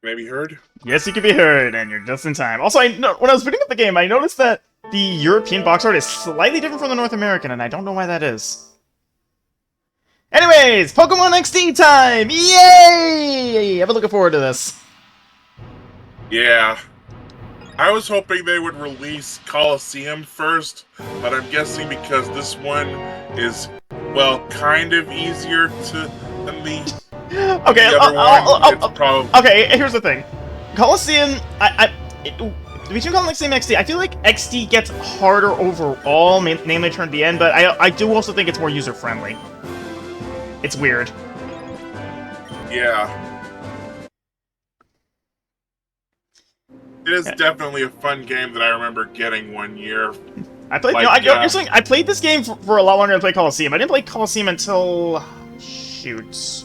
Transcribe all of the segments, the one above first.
Maybe heard? Yes, you can be heard, and you're just in time. Also, when I was putting up the game, I noticed that the European box art is slightly different from the North American, and I don't know why that is. Anyways, Pokemon XD time! Yay! I've been looking forward to this. Yeah. I was hoping they would release Coliseum first, but I'm guessing because this one is, well, kind of easier than Okay, the other one, it's probably... okay, here's the thing. Coliseum, between Coliseum and XD, I feel like XD gets harder overall, namely toward the end, but I do also think it's more user-friendly. It's weird. Yeah. It is definitely a fun game that I remember getting one year. I played. Like, you're saying I played this game for a lot longer than I played Coliseum. I didn't play Coliseum until shoot.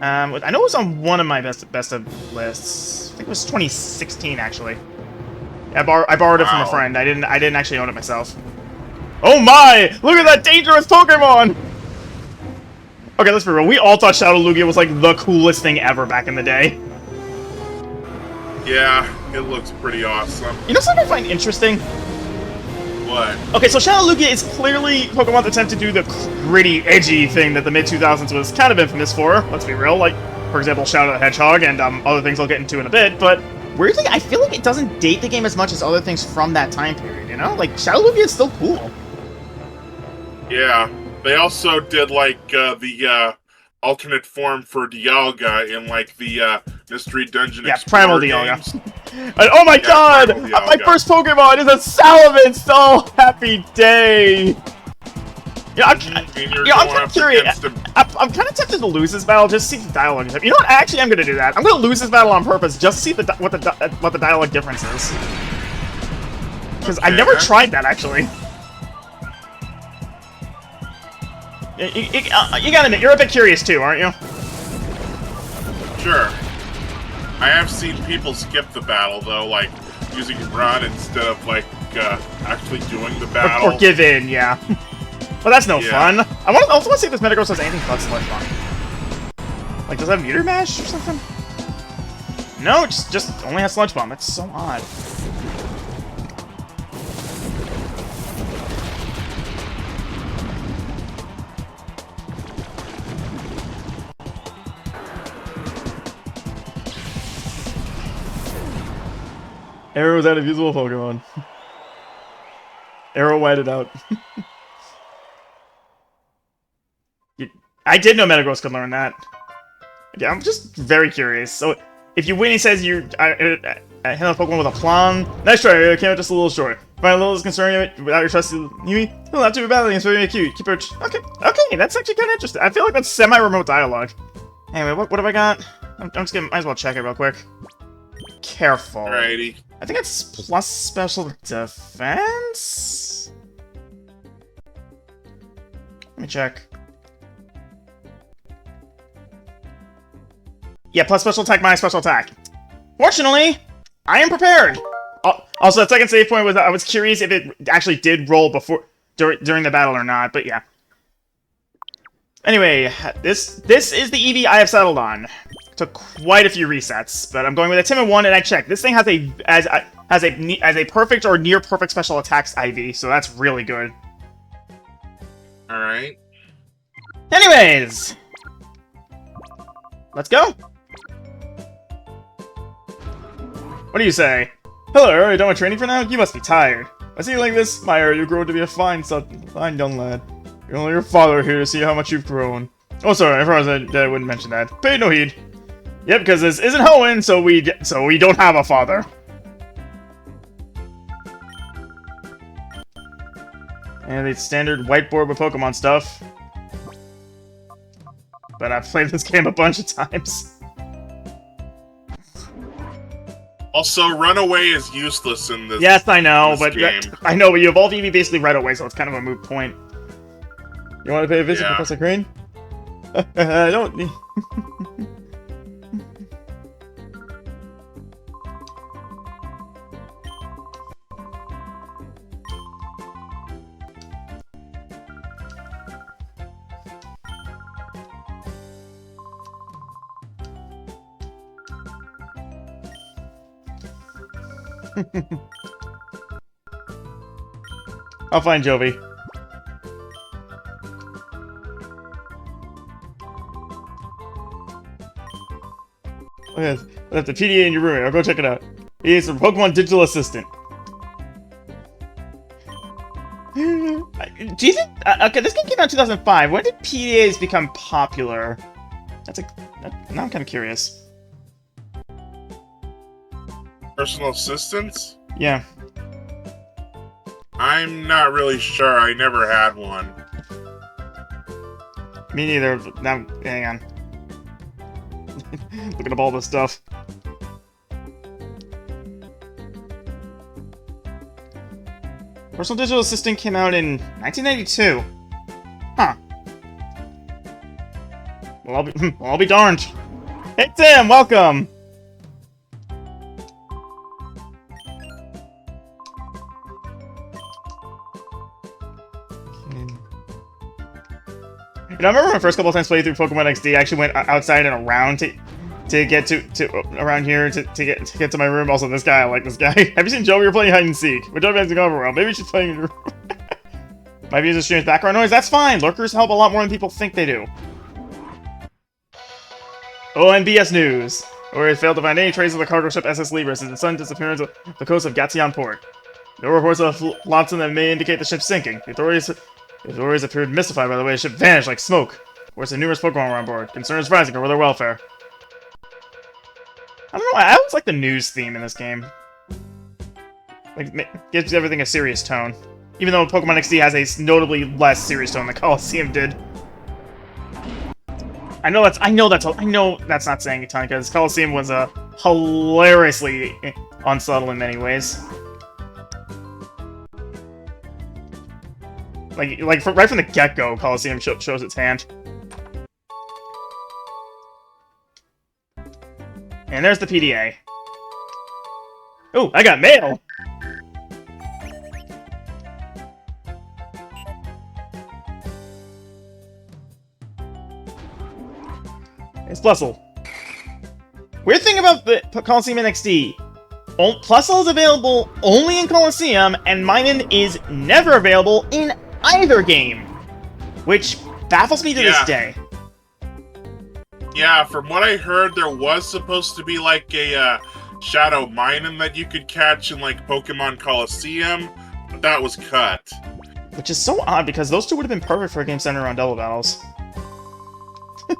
I know it was on one of my best of lists. I think it was 2016 actually. I borrowed it from a friend. I didn't actually own it myself. Oh my! Look at that dangerous Pokemon! Okay, let's be real. We all thought Shadow Lugia was like the coolest thing ever back in the day. Yeah, it looks pretty awesome. You know something I find interesting? What? Okay, so Shadow Lugia is clearly Pokemon's attempt to do the gritty, edgy thing that the mid-2000s was kind of infamous for. Let's be real. Like, for example, Shadow the Hedgehog and other things I'll get into in a bit. But weirdly, I feel like it doesn't date the game as much as other things from that time period, you know? Like, Shadow Lugia is still cool. Yeah. They also did, like, the alternate form for Dialga in, like, the Mystery Dungeon Explorer Primal games. Dialga. And, oh my god! My first Pokemon is a Salamence! Oh, happy day! Yeah, I'm kind of curious. I'm kind of tempted to lose this battle just to see the dialogue. You know what? Actually, I'm going to do that. I'm going to lose this battle on purpose just to see what the dialogue difference is. Because I never tried that, actually. You gotta admit, you're a bit curious too, aren't you? Sure. I have seen people skip the battle, though, like, using run instead of, like, actually doing the battle. Or give in, yeah. But that's no fun. I also want to see if this Metagross has anything but Sludge Bomb. Like, does it have Meteor Mash or something? No, it just only has Sludge Bomb. That's so odd. Arrow's out of usable Pokemon. Arrow whited out. I did know Metagross could learn that. Yeah, I'm just very curious. So, if you win, he says you handle Pokemon with a plan. Nice try, I came out just a little short. Find a little disconcerting without your trusty Yumi. You'll have to be battling, it's very cute. Keep it. Okay, that's actually kind of interesting. I feel like that's semi-remote dialogue. Anyway, what have I got? I'm just gonna, might as well check it real quick. Careful. Alrighty. I think it's plus special defense? Let me check. Yeah, plus special attack, minus special attack. Fortunately, I am prepared! Also, the second save point was I was curious if it actually did roll before during the battle or not, but yeah. Anyway, this is the Eevee I have settled on. Took quite a few resets, but I'm going with a Timid one, and I checked. This thing has a perfect or near perfect special attacks IV, so that's really good. All right. Anyways, let's go. What do you say? Hello, are you done with training for now? You must be tired. I see you like this, Meyer. You grow to be a fine young lad. You're only your father here to see how much you've grown. Oh, sorry, I promised I wouldn't mention that. Pay no heed. Yep, because this isn't Hoenn, so we don't have a father. And it's standard whiteboard with Pokemon stuff. But I've played this game a bunch of times. Also, Runaway is useless in this. Yes, I know, but game. I know, but you evolve Eevee basically right away, so it's kind of a moot point. You want to pay a visit, Professor Crane? I don't need... I'll find Jovi. Okay, that's the PDA in your room. I'll go check it out. It's a Pokemon Digital Assistant. Do you think... okay, this game came out in 2005. When did PDAs become popular? Now I'm kind of curious. Personal assistants? Yeah. I'm not really sure. I never had one. Me neither. Now, hang on. Looking up all this stuff. Personal Digital Assistant came out in 1992. Huh. Well, I'll be darned. Hey, Tim, welcome! You know, I remember my first couple of times playing through Pokemon XD, I actually went outside and around to get to around here to get to my room. Also, this guy, I like this guy. Have you seen Joey? You're playing hide and seek. But Joey hasn't gone over well. Maybe she's playing in your room. Might be a strange background noise. That's fine. Lurkers help a lot more than people think they do. ONBS News. Ori has failed to find any trace of the cargo ship SS Libra since its sudden disappearance of the coast of Gatsion port. No reports of Flotsam that may indicate the ship sinking. The authorities appeared mystified by the way the ship vanished like smoke. Whereas the numerous Pokemon were on board. Concern is rising over their welfare. I don't know, I always like the news theme in this game. Like, gives everything a serious tone. Even though Pokemon XD has a notably less serious tone than Colosseum did. I know that's not saying a ton, because Colosseum was hilariously unsubtle in many ways. Right from the get-go, Colosseum shows its hand. And there's the PDA. Oh, I got mail! It's Plusle. Weird thing about the Colosseum and XD. Plusle is available only in Colosseum, and Minun is never available in either game. Which baffles me to this day. Yeah, from what I heard, there was supposed to be like a Shadow Minun that you could catch in like Pokemon Colosseum, but that was cut. Which is so odd, because those two would have been perfect for a game centered around double battles.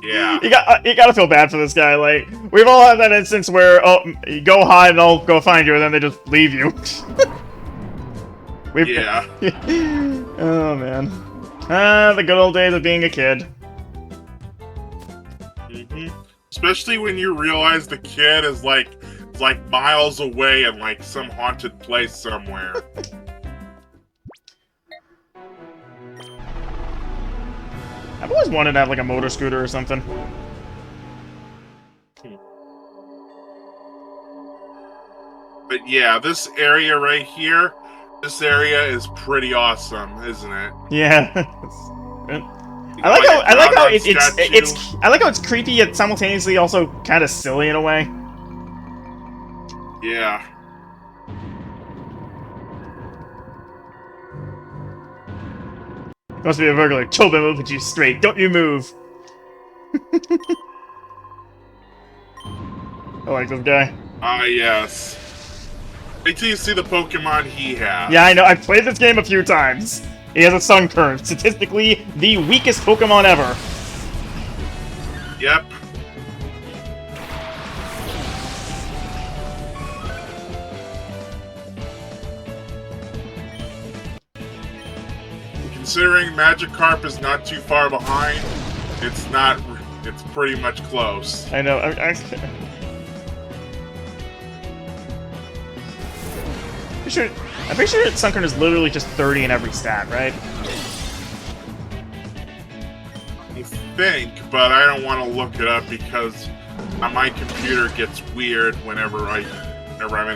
Yeah. you gotta feel bad for this guy. Like, we've all had that instance where, oh, you go hide and I'll go find you, and then they just leave you. Yeah. Oh, man. The good old days of being a kid. Especially when you realize the kid is like miles away in like some haunted place somewhere. I've always wanted to have like a motor scooter or something. But yeah, this area right here, this area is pretty awesome, isn't it? Yeah. I like how it's creepy yet simultaneously also kind of silly in a way. Yeah. Must be a burglar. Chobin will put you straight. Don't you move. I like this guy. Ah, yes. Wait till you see the Pokemon he has. Yeah, I know. I've played this game a few times. He has a Sunkern. Statistically, the weakest Pokemon ever. Yep. Considering Magikarp is not too far behind, it's pretty much close. I know. I'm pretty sure Sunkern is literally just 30 in every stat, right? I think, but I don't want to look it up because my computer gets weird whenever I'm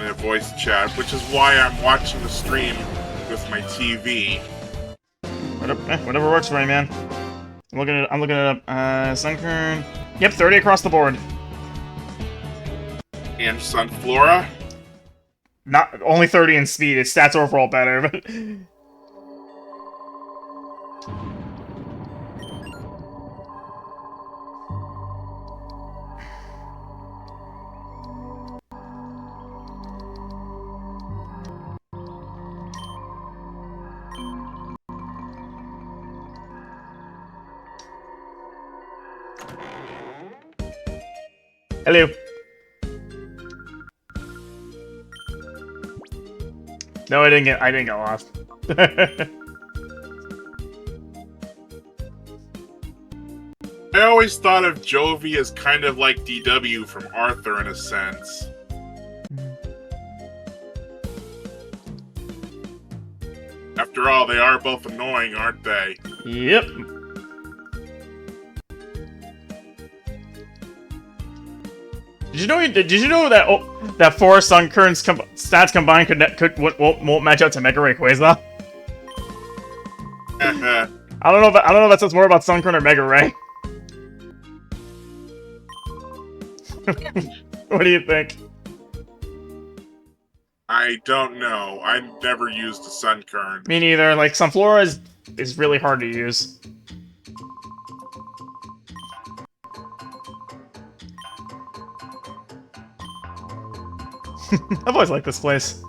in a voice chat, which is why I'm watching the stream with my TV. Whatever works for me, man. I'm looking it up. Sunkern. Yep, 30 across the board. And Sunflora? not only 30 in speed. His stats are overall better, but. Hello. No, I didn't get lost. I always thought of Jovi as kind of like DW from Arthur in a sense. After all, they are both annoying, aren't they? Yep. Did you know that that Forest on Kern's stats combined won't match up to Mega Rayquaza? I don't know if that says more about Sunkern or Mega Ray. What do you think? I don't know. I've never used a Sunkern. Me neither. Like, Sunflora is really hard to use. I've always liked this place.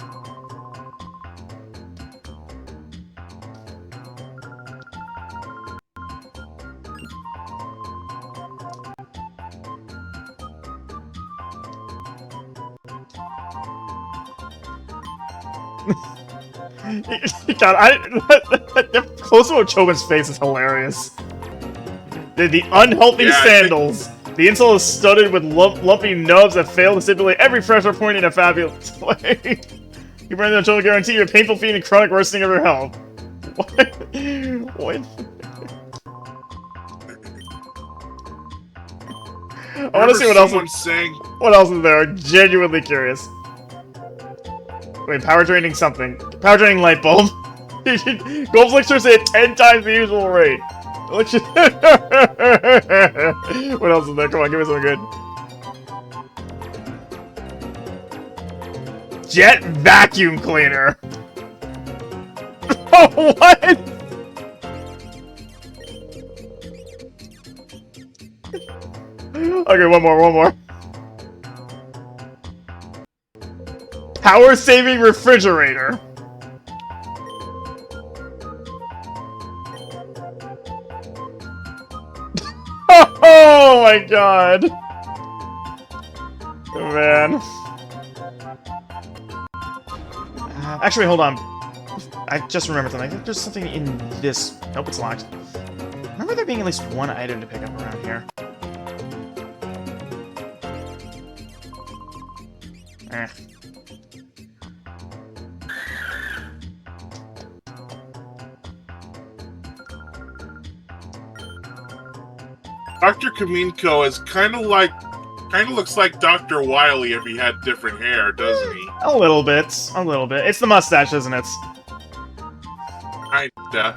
God, the close-up of Choban's face is hilarious. The unhealthy sandals. The insole is studded with lumpy nubs that fail to stimulate every pressure point in a fabulous way. You bring them to guarantee your painful feet and chronic worsening of your health. What? What? I want to see what else. What else is there? I'm genuinely curious. Wait, power draining something. Power draining light bulb. Gold's Elixir's at 10 times the usual rate. What else is there? Come on, give me something good. Jet vacuum cleaner. Oh, what? Okay, one more. Power saving refrigerator. Oh my god! Oh, man. Actually, hold on. I just remembered something. I think there's something in this... Nope, it's locked. Remember there being at least one item to pick up around here. Dr. Kaminko is kind of looks like Dr. Wily if he had different hair, doesn't he? A little bit. It's the mustache, isn't it? Kinda.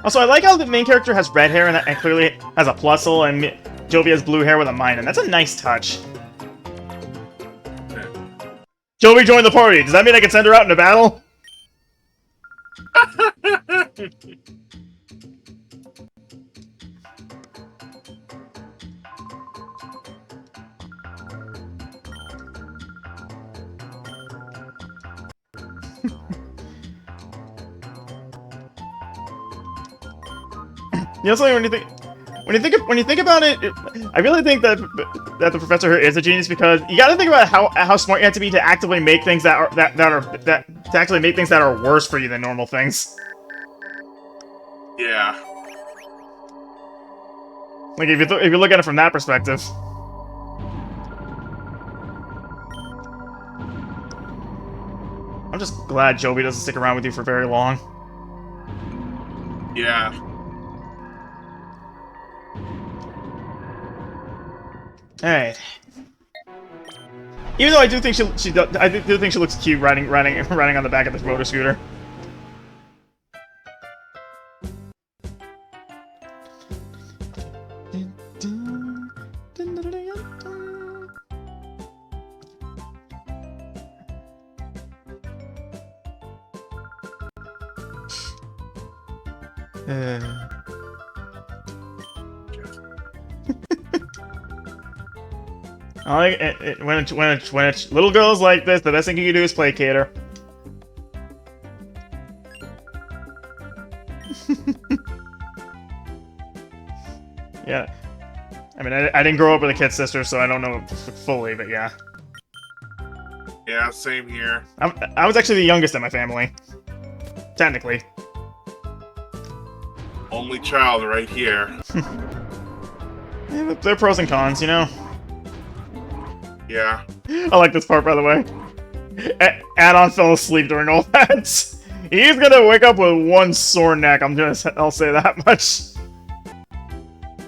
Also, I like how the main character has red hair and clearly has a plusle, and Jovi has blue hair with a mine, and that's a nice touch. Jovi joined the party. Does that mean I can send her out into battle? You know something, when you think about it, I really think that the professor here is a genius, because you got to think about how smart you have to be to actively make things that are worse for you than normal things. Yeah. Like if you look at it from that perspective. I'm just glad Jovi doesn't stick around with you for very long. Yeah. Alright. Even though I do think I do think she looks cute riding on the back of this motor scooter. I like when it's little girls like this, the best thing you can do is placate her. Yeah. I mean, I didn't grow up with a kid sister, so I don't know fully, but yeah. Yeah, same here. I was actually the youngest in my family. Technically. Only child right here. Yeah, there are pros and cons, you know? Yeah. I like this part, by the way. Add-on fell asleep during all that. He's gonna wake up with one sore neck, I'll say that much.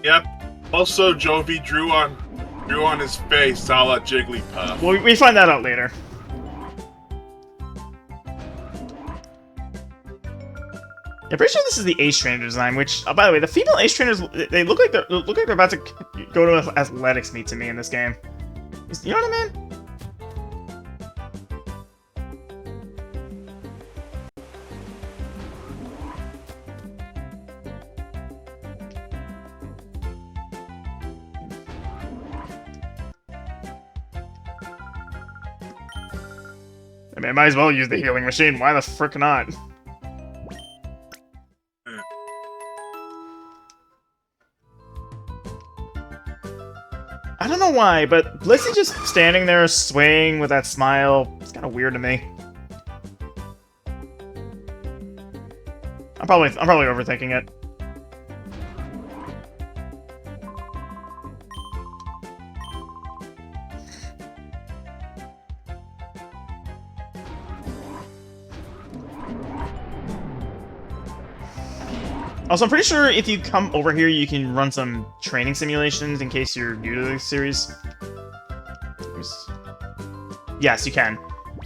Yep. Also, Jovi drew on his face, a la Jigglypuff. Well, we find that out later. I'm pretty sure this is the Ace Trainer design, which, by the way, the female Ace Trainers, they look like they're about to go to an athletics meet to me in this game. You know what I mean? I mean, I might as well use the healing machine. Why the frick not? I don't know why, but Blissey just standing there swaying with that smile, it's kind of weird to me. I'm probably overthinking it. Also, I'm pretty sure if you come over here, you can run some training simulations in case you're new to the series. Yes, you can.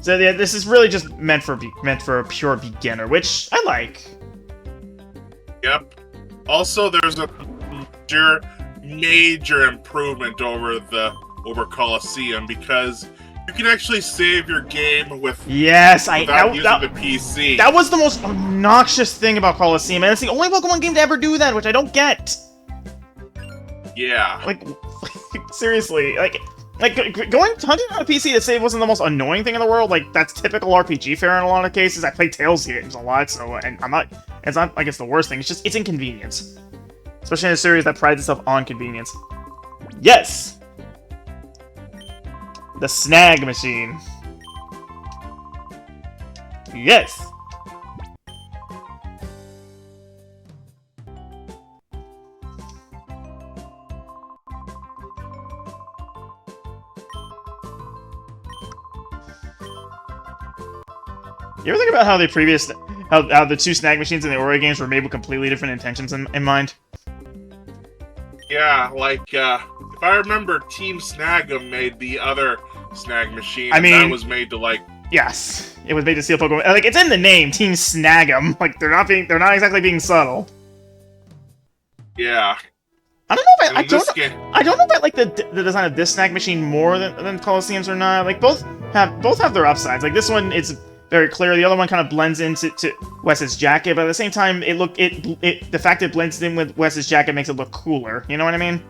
So yeah, this is really just meant for a pure beginner, which I like. Yep. Also, there's a major improvement over Coliseum because you can actually save your game without using the PC. That was the most obnoxious thing about Coliseum, and it's the only Pokemon game to ever do that, which I don't get. Yeah. Like seriously, like going hunting on a PC to save wasn't the most annoying thing in the world. Like that's typical RPG fare in a lot of cases. I play Tales games a lot, so it's not like it's the worst thing. It's inconvenience, especially in a series that prides itself on convenience. Yes. The snag machine. Yes! You ever think about how how the two snag machines in the Ori games were made with completely different intentions in mind? Yeah, like, if I remember, Team Snag'em made the other snag machine. I mean, that was made to, like... Yes, it was made to steal Pokemon. Like, it's in the name, Team Snag'em. Like, they're not exactly being subtle. Yeah. I don't know if I don't know if I like the design of this snag machine more than Coliseum's or not. Like, both have their upsides. Like, this one, it's very clear. The other one kind of blends into Wes's jacket, but at the same time, the fact it blends in with Wes's jacket makes it look cooler. You know what I mean?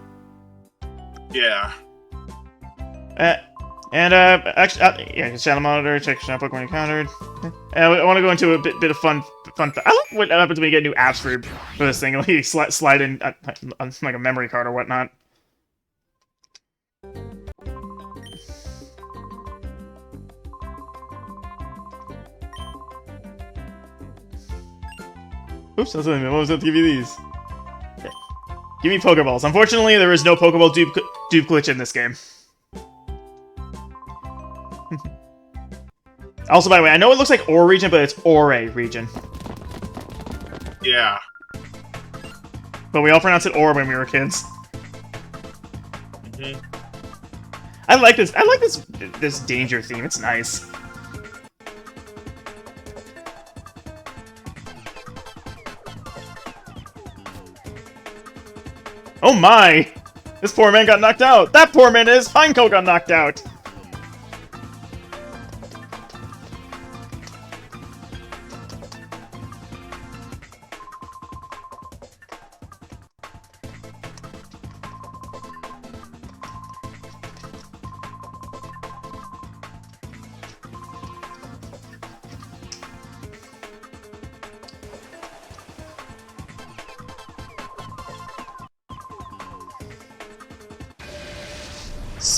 Yeah. Actually, yeah, channel monitor, check channel Pokemon encountered. I want to go into a bit of fun. I like what happens when you get new apps for this thing. Like you slide in like a memory card or whatnot. Oops, I was going to give you these. Yeah. Give me Pokeballs. Unfortunately, there is no Pokeball dupe glitch in this game. Also, by the way, I know it looks like Ore region, but it's Ore region. Yeah. But we all pronounced it Ore when we were kids. Mm-hmm. I like this danger theme. It's nice. Oh my! This poor man got knocked out! That poor man is Pineco got knocked out!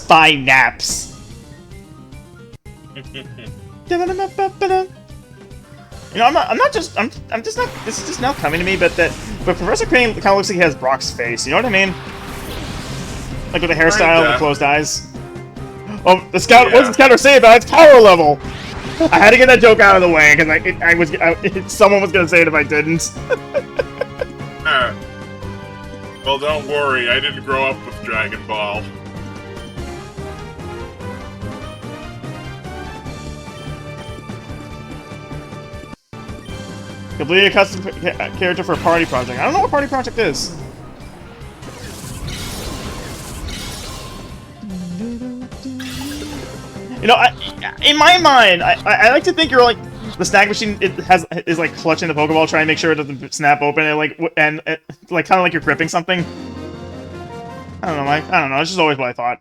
spy naps. You know, I'm just not. This is just now coming to me, but Professor Crane kind of looks like he has Brock's face. You know what I mean? Like with the hairstyle and the closed eyes. Oh, the scout. What's the scouter say about its power level? I had to get that joke out of the way because someone was gonna say it if I didn't. Well, don't worry. I didn't grow up with Dragon Ball. Complete a custom character for a party project. I don't know what party project is. You know, in my mind, I like to think you're like the snack machine. Is like clutching the Pokeball, trying to make sure it doesn't snap open, and like kind of like you're gripping something. I don't know, Mike. I don't know. It's just always what I thought.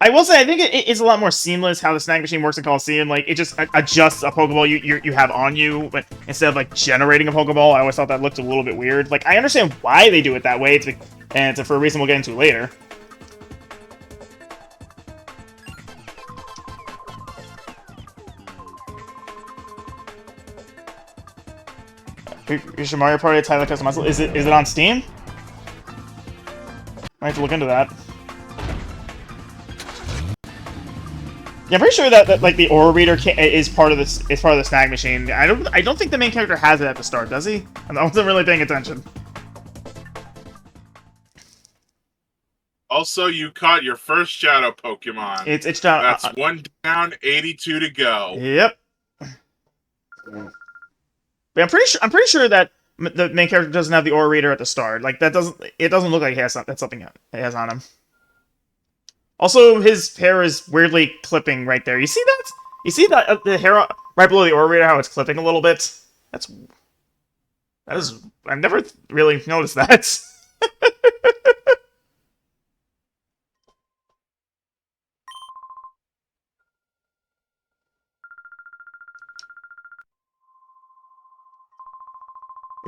I will say, I think it's a lot more seamless how the snack machine works in Coliseum. Like, it just adjusts a Pokeball you have on you, but instead of, like, generating a Pokeball, I always thought that looked a little bit weird. Like, I understand why they do it that way, and it's for a reason we'll get into later. Your Mario Party Tyler Custom Muscle. Is it on Steam? I have to look into that. Yeah, I'm pretty sure that like the Aura Reader is part of this. Is part of the snag machine. I don't think the main character has it at the start, does he? I wasn't really paying attention. Also, you caught your first Shadow Pokemon. It's down. That's 1 down, 82 to go. Yep. But I'm pretty sure that the main character doesn't have the Aura Reader at the start. Like it doesn't look like he has something he has on him. Also, his hair is weirdly clipping right there. You see that? You see that the hair right below the Aura Reader, how it's clipping a little bit? That is. I've never really noticed that.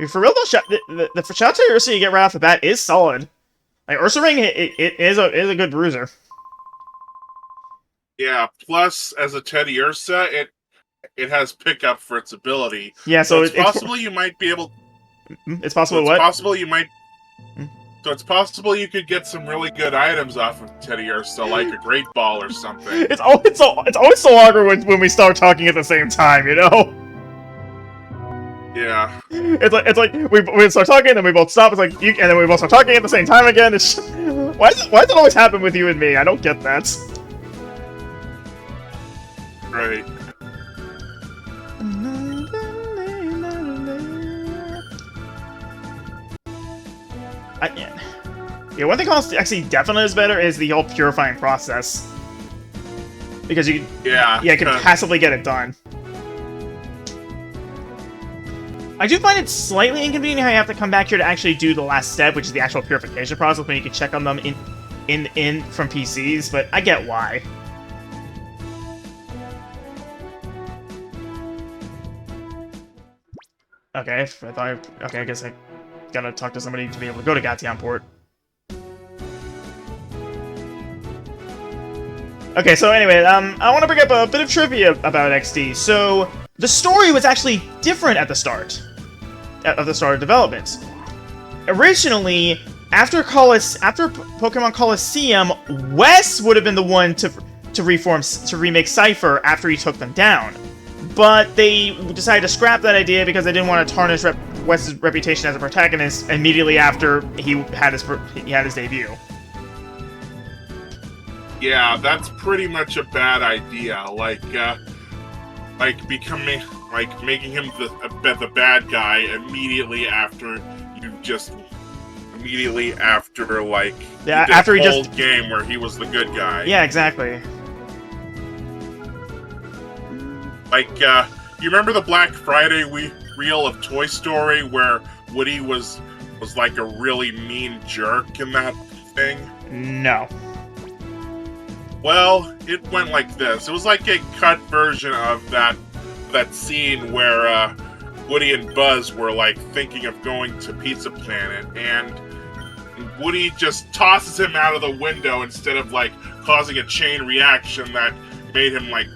For real though, the shot to Ursa you get right off the bat is solid. Like Ursaring, it is a good bruiser. Yeah. Plus, as a Teddiursa, it has pickup for its ability. Yeah. So it's possible you might be able. It's possible. It's what? possible you might. So it's possible you could get some really good items off of Teddiursa, like a Great Ball or something. It's always so awkward when we start talking at the same time, you know. Yeah. It's like we start talking, and then we both stop. It's like and then we both start talking at the same time again. It's just, why does it always happen with you and me? I don't get that. Right. Yeah, one thing Call actually definitely is better is the whole purifying process. Because you can passively get it done. I do find it slightly inconvenient how you have to come back here to actually do the last step, which is the actual purification process, when you can check on them in from PCs, but I get why. Okay, I guess I gotta talk to somebody to be able to go to Gatianport. Okay, so anyway, I want to bring up a bit of trivia about XD. So, the story was actually different at the start of development. Originally, after Pokemon Colosseum, Wes would have been the one to remake Cypher after he took them down. But they decided to scrap that idea because they didn't want to tarnish Wes's reputation as a protagonist immediately after he had his debut. Yeah, that's pretty much a bad idea. Making him the bad guy immediately after after he just game where he was the good guy. Yeah, exactly. You remember the Black Friday reel of Toy Story where Woody was like a really mean jerk in that thing? No. Well, it went like this. It was like a cut version of that that scene where Woody and Buzz were like thinking of going to Pizza Planet, and Woody just tosses him out of the window instead of like causing a chain reaction that made him like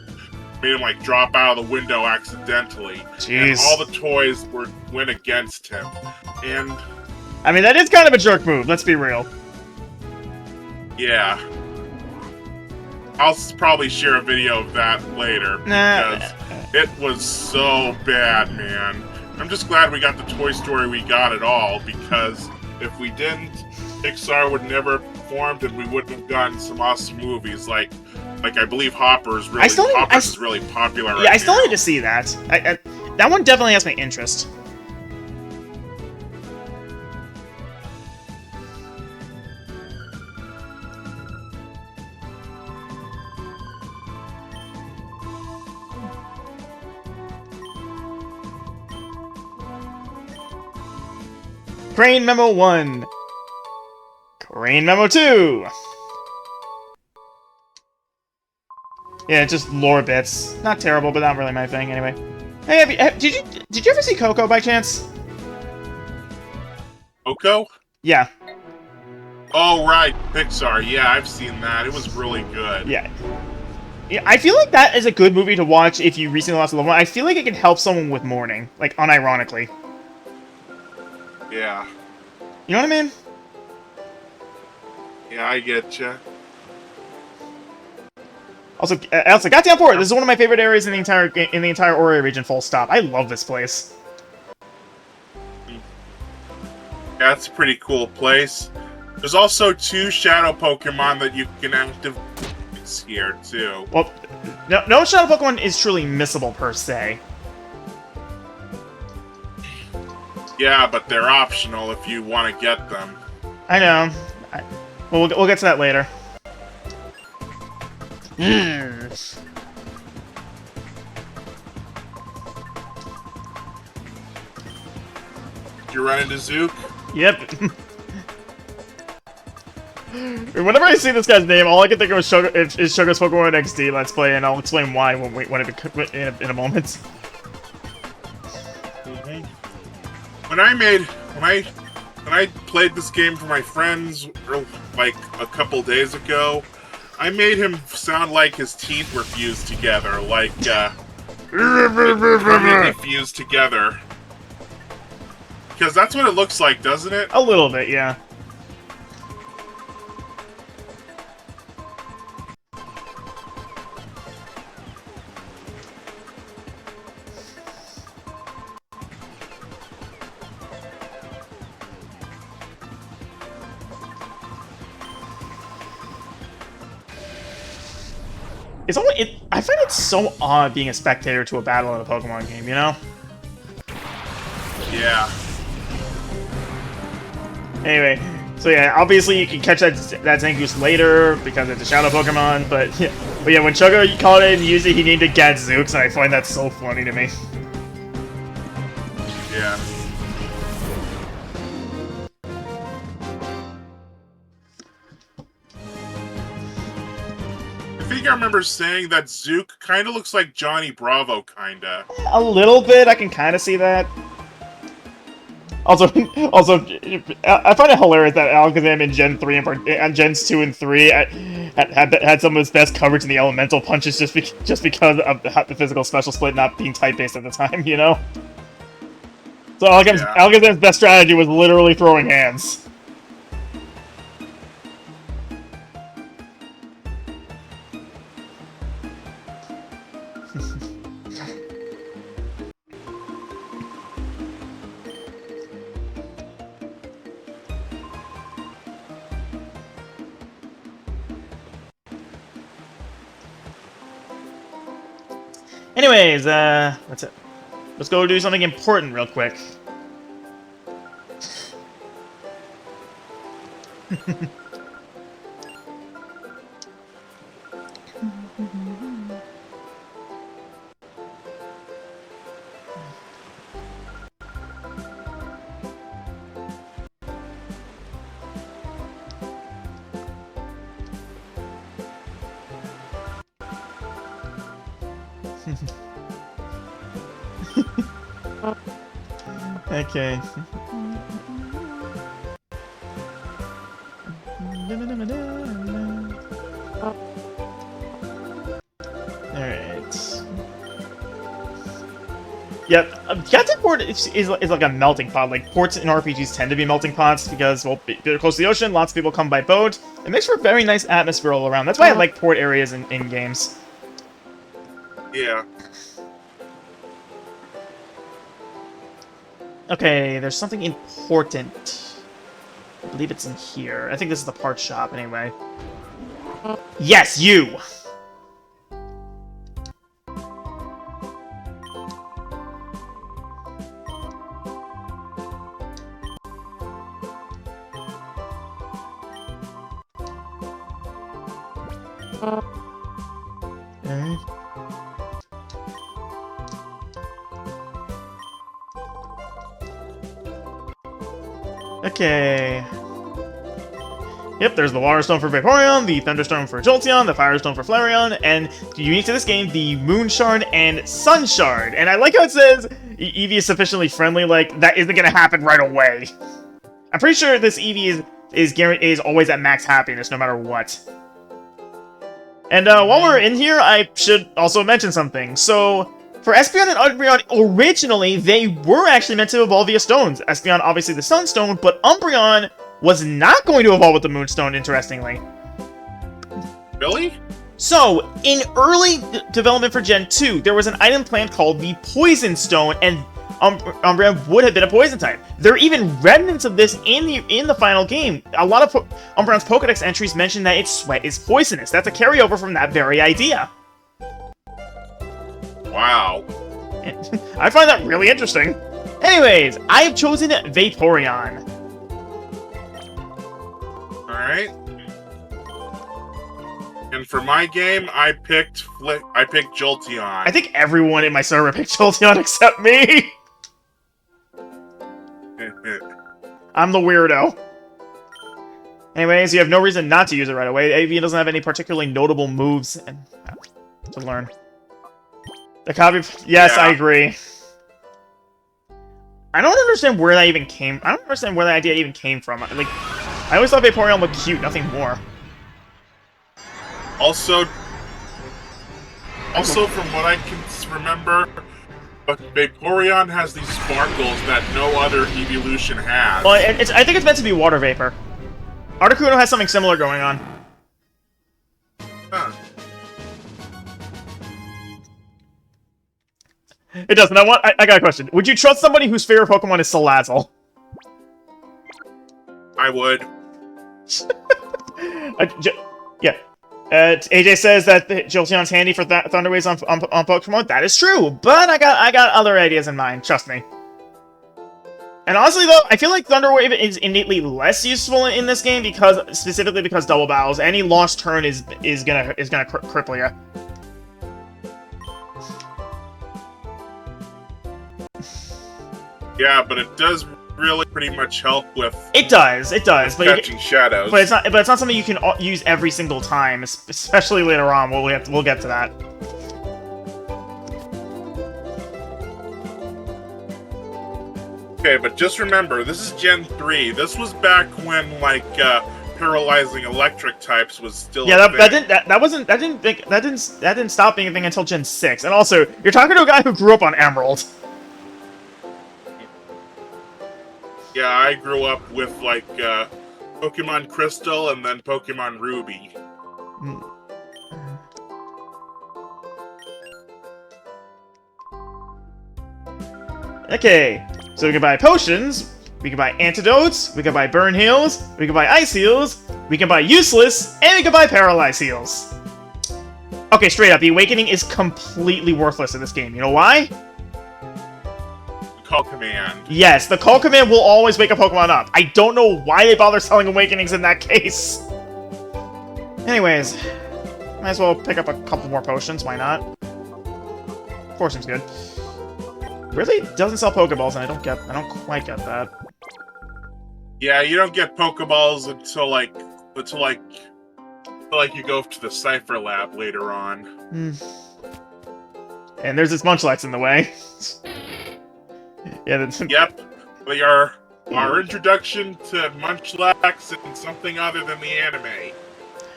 drop out of the window accidentally. Jeez. And all the toys went against him. And I mean, that is kind of a jerk move, let's be real. yeah. I'll probably share a video of that later, because it was so bad, man. I'm just glad we got the Toy Story we got at all, because if we didn't, Pixar would never have formed, and we wouldn't have gotten some awesome movies like I believe Hopper's is really popular. Yeah, I still need to see that. That one definitely has my interest. Crane Memo 1. Crane Memo 2. Yeah, just lore bits. Not terrible, but not really my thing anyway. Hey, did you ever see Coco by chance? Coco? Yeah. Oh, right. Pixar. Yeah, I've seen that. It was really good. Yeah. Yeah, I feel like that is a good movie to watch if you recently lost a loved one. I feel like it can help someone with mourning, like unironically. Yeah. You know what I mean? Yeah, I get you. Also, goddamn port. This is one of my favorite areas in the entire Ori region. Full stop. I love this place. Yeah, it's a pretty cool place. There's also 2 shadow Pokemon that you can activate here too. Well, no shadow Pokemon is truly missable per se. Yeah, but they're optional if you want to get them. I know. We'll get to that later. You run into Zook? Yep. Whenever I see this guy's name, all I can think of is Sugar's Pokemon XD Let's Play, and I'll explain why in a moment. When I played this game for my friends like a couple days ago, I made him sound like his teeth were fused together, like permanently fused together. Because that's what it looks like, doesn't it? A little bit, yeah. I find it so odd being a spectator to a battle in a Pokemon game, you know? Yeah. Anyway, so yeah, obviously you can catch that Zangoose later because it's a Shadow Pokemon, but yeah, when Choco called it and used it, he named it Gadzooks, and I find that so funny to me. Yeah. I think I remember saying that Zook kind of looks like Johnny Bravo, kinda. A little bit, I can kind of see that. Also, I find it hilarious that Alakazam in Gen 3 and Gens 2 and 3 had some of its best coverage in the elemental punches just because of the physical special split not being type-based at the time, you know? So Alakazam's best strategy was literally throwing hands. Anyways, that's it. Let's go do something important real quick. Okay. Alright. Yep, Captain Port is like a melting pot. Like, ports in RPGs tend to be melting pots because, well, they're close to the ocean, lots of people come by boat. It makes for a very nice atmosphere all around. That's why I like port areas in games. Yeah. Okay, there's something important. I believe it's in here. I think this is the parts shop, anyway. Yes, you! Alright. Okay. Yep, there's the Water Stone for Vaporeon, the Thunderstone for Jolteon, the Fire Stone for Flareon, and unique to this game, the Moon Shard and Sun Shard. And I like how it says Eevee is sufficiently friendly, like, that isn't gonna happen right away. I'm pretty sure this Eevee is always at max happiness, no matter what. And while we're in here, I should also mention something. So, for Espeon and Umbreon, originally, they were actually meant to evolve via stones. Espeon, obviously, the Sunstone, but Umbreon was not going to evolve with the Moonstone, interestingly. Really? So, in early development for Gen 2, there was an item plant called the Poison Stone, and Umbreon would have been a Poison type. There are even remnants of this in the final game. A lot of Umbreon's Pokedex entries mention that its sweat is poisonous. That's a carryover from that very idea. Wow. I find that really interesting. Anyways, I have chosen Vaporeon. Alright. And for my game, I picked Jolteon. I think everyone in my server picked Jolteon except me. I'm the weirdo. Anyways, you have no reason not to use it right away. Avian doesn't have any particularly notable moves to learn. The copy... Yes, yeah. I agree. I don't understand where that even came... I don't understand where that idea even came from. Like, I always thought Vaporeon looked cute, nothing more. Also, from what I can remember, Vaporeon has these sparkles that no other evolution has. Well, I think it's meant to be water vapor. Articuno has something similar going on. Huh. It doesn't. I got a question. Would you trust somebody whose favorite Pokemon is Salazzle? I would. Yeah. AJ says that Jolteon's handy for Thunder Waves on Pokemon. That is true, but I got other ideas in mind. Trust me. And honestly, though, I feel like Thunder Wave is innately less useful in this game specifically because Double Battles. Any lost turn is gonna cripple you. Yeah, but it does really pretty much help with... It does, but catching shadows. But it's not something you can use every single time, especially later on. We'll get to that. Okay, but just remember, this is Gen 3. This was back when, like, paralyzing electric types was still. Yeah, that didn't stop being a thing until Gen 6. And also, you're talking to a guy who grew up on Emerald. Yeah, I grew up with, like, Pokemon Crystal and then Pokemon Ruby. Okay, so we can buy potions, we can buy antidotes, we can buy burn heals, we can buy ice heals, we can buy useless, and we can buy paralyze heals. Okay, straight up, the Awakening is completely worthless in this game. You know why? Call command. Yes, the call command will always wake a Pokemon up. I don't know why they bother selling Awakenings in that case. Anyways, might as well pick up a couple more potions. Why not? 4 seems good. Really doesn't sell Pokeballs, and I don't quite get that. Yeah, you don't get Pokeballs until you go to the Cypher Lab later on. And there's this Munchlax in the way. Yeah, that's, Yep, they are our introduction to Munchlax and something other than the anime. It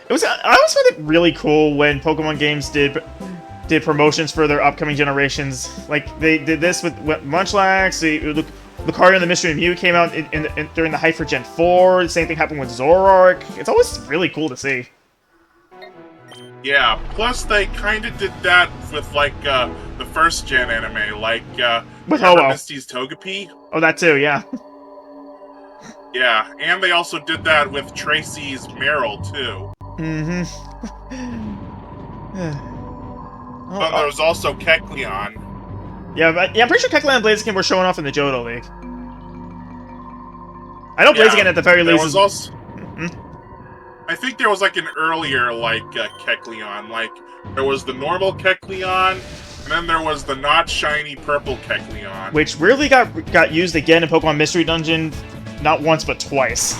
was. I always found it really cool when Pokemon games did promotions for their upcoming generations. Like they did this with Munchlax. Lucario and the Mystery Mew came out during the hype for Gen 4. The same thing happened with Zoroark. It's always really cool to see. Yeah, plus they kind of did that with, like, the first gen anime, like, With remember Ho-Oh. Misty's Togepi? Oh, that too, yeah. Yeah, and they also did that with Tracy's Meryl, too. Mm-hmm. But there was also Kecleon. Yeah, but yeah, I'm pretty sure Kecleon and Blaziken were showing off in the Johto League. I know Blaziken at the very least was also... Hmm? I think there was, like, an earlier, like, Kecleon. Like, there was the normal Kecleon, and then there was the not shiny purple Kecleon. Which weirdly got used again in Pokemon Mystery Dungeon, not once but twice.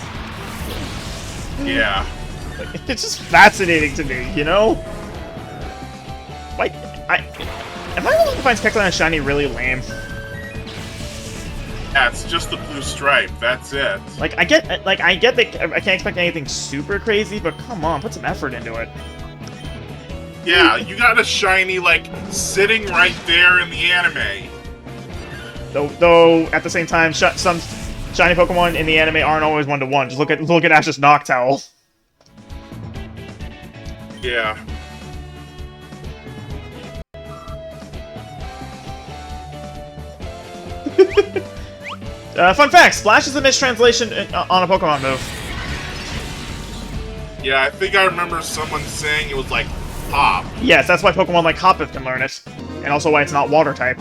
Yeah. It's just fascinating to me, you know? Like, am I the one who finds Kecleon shiny really lame? Yeah, it's just the blue stripe. That's it. Like, I get that I can't expect anything super crazy, but come on, put some effort into it. Yeah, you got a shiny, like, sitting right there in the anime. Though at the same time, some shiny Pokemon in the anime aren't always one-to-one. Just look at Ash's Noctowl. Yeah. Fun fact: Splash is a mistranslation on a Pokemon move. Yeah, I think I remember someone saying it was like Hop. Yes, that's why Pokemon like Hoppip can learn it, and also why it's not Water type.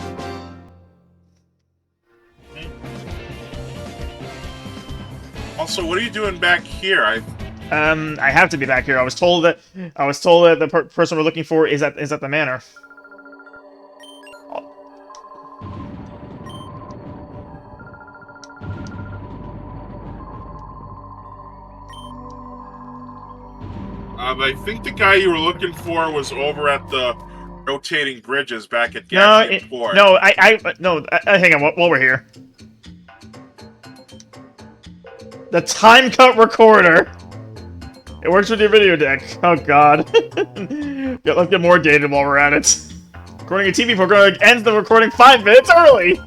Also, what are you doing back here? I have to be back here. I was told that the person we're looking for is at the manor. I think the guy you were looking for was over at the rotating bridges back at Galaxy Port. No, hang on, while we're here. The time cut recorder. It works with your video deck. Oh god. Yeah, let's get more dated while we're at it. Recording a TV program ends the recording 5 minutes early.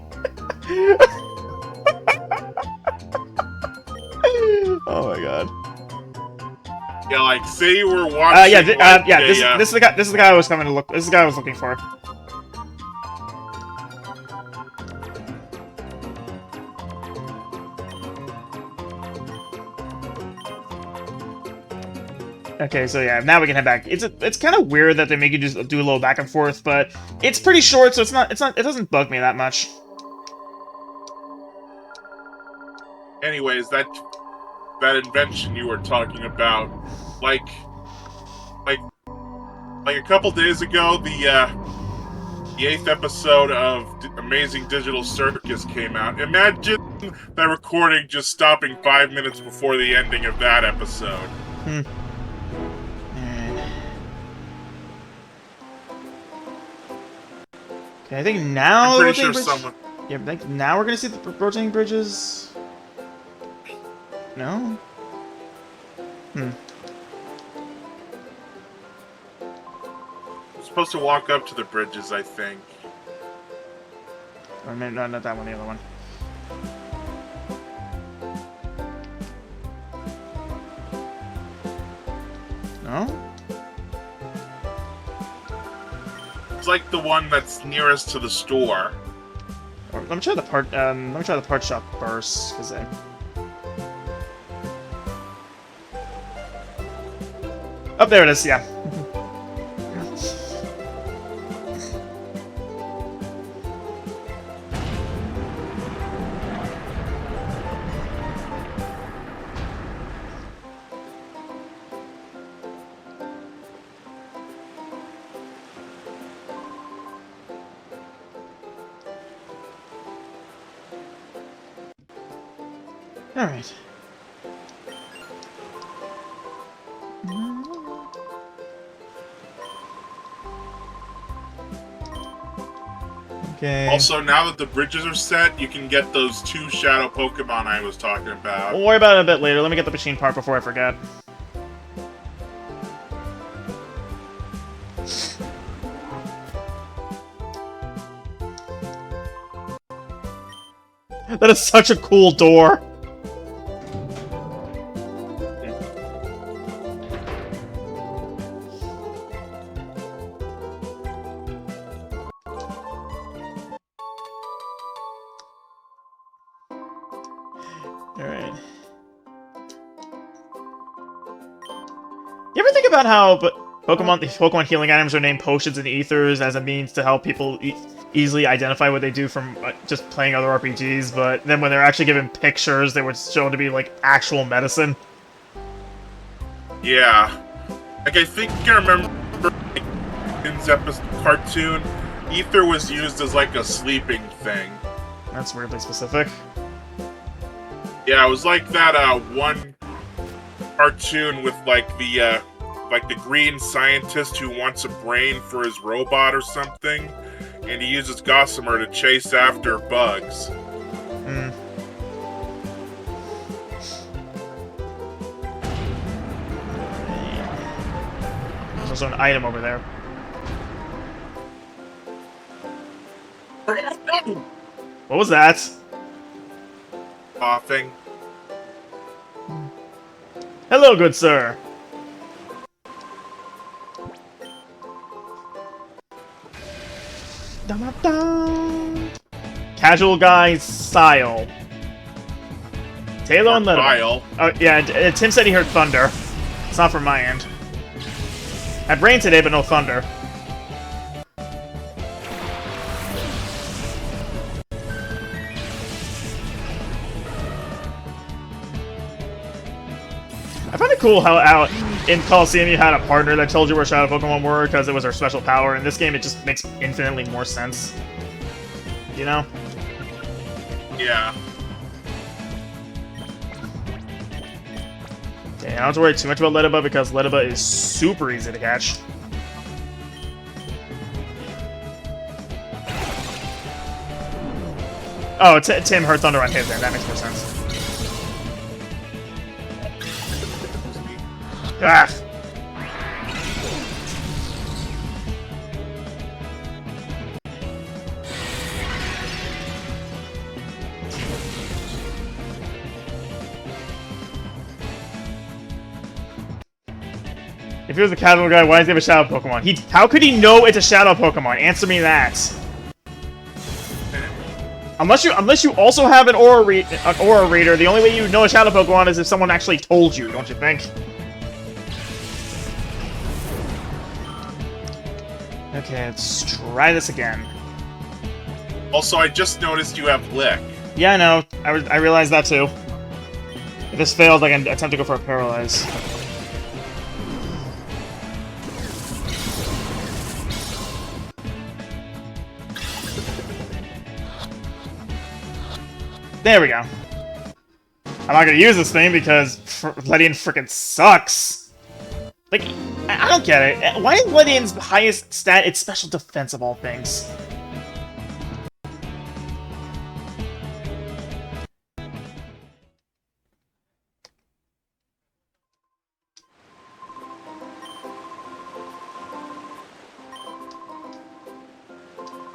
Oh my god. Yeah, like say you were watching. This is the guy. This is the guy I was coming to look. This is the guy I was looking for. Okay, so yeah, now we can head back. It's kind of weird that they make you just do a little back and forth, but it's pretty short, so it doesn't bug me that much. Anyways, that invention you were talking about, like a couple days ago, the 8th episode of Amazing Digital Circus came out. Imagine that recording just stopping 5 minutes before the ending of that episode. Okay, I think now I'm pretty sure someone. Yeah, I think now we're gonna see the rotating bridges. No. I'm supposed to walk up to the bridges, I think. Or maybe not that one, the other one. No? It's like the one that's nearest to the store. Or, let me try the part shop first, because I... Oh, there it is, yeah. Alright. Okay. Also, now that the bridges are set, you can get those 2 shadow Pokemon I was talking about. We'll worry about it a bit later. Let me get the machine part before I forget. That is such a cool door. Alright. You ever think about how these Pokemon healing items are named potions and ethers as a means to help people easily identify what they do from just playing other RPGs, but then when they're actually given pictures, they were shown to be like actual medicine? Yeah. Like, I think I remember in the episode cartoon, ether was used as like a sleeping thing. That's weirdly specific. Yeah, it was like that one cartoon with like the green scientist who wants a brain for his robot or something, and he uses Gossamer to chase after bugs. Hmm. There's also an item over there. What was that? Coughing. Hello, good sir. Dum-dum-dum. Casual guy style. Taylor and Little. Kyle. Oh yeah, Tim said he heard thunder. It's not from my end. Had rain today, but no thunder. I find it cool how out in Coliseum you had a partner that told you where Shadow Pokemon were because it was their special power. In this game, it just makes infinitely more sense. You know? Yeah. Okay, I don't have to worry too much about Ledaba because Ledaba is super easy to catch. Oh, Tim heard thunder on his end. That makes more sense. Ah! If he was a casual guy, why does he have a shadow Pokemon? How could he know it's a shadow Pokemon? Answer me that. Unless you also have an aura reader, the only way you know a shadow Pokemon is if someone actually told you, don't you think? Okay, let's try this again. Also, I just noticed you have Lick. Yeah, I know. I realized that too. If this fails, I can attempt to go for a Paralyze. There we go. I'm not gonna use this thing because Ledian frickin' sucks. Like, I don't get it. Why is Ledian's highest stat its special defense of all things?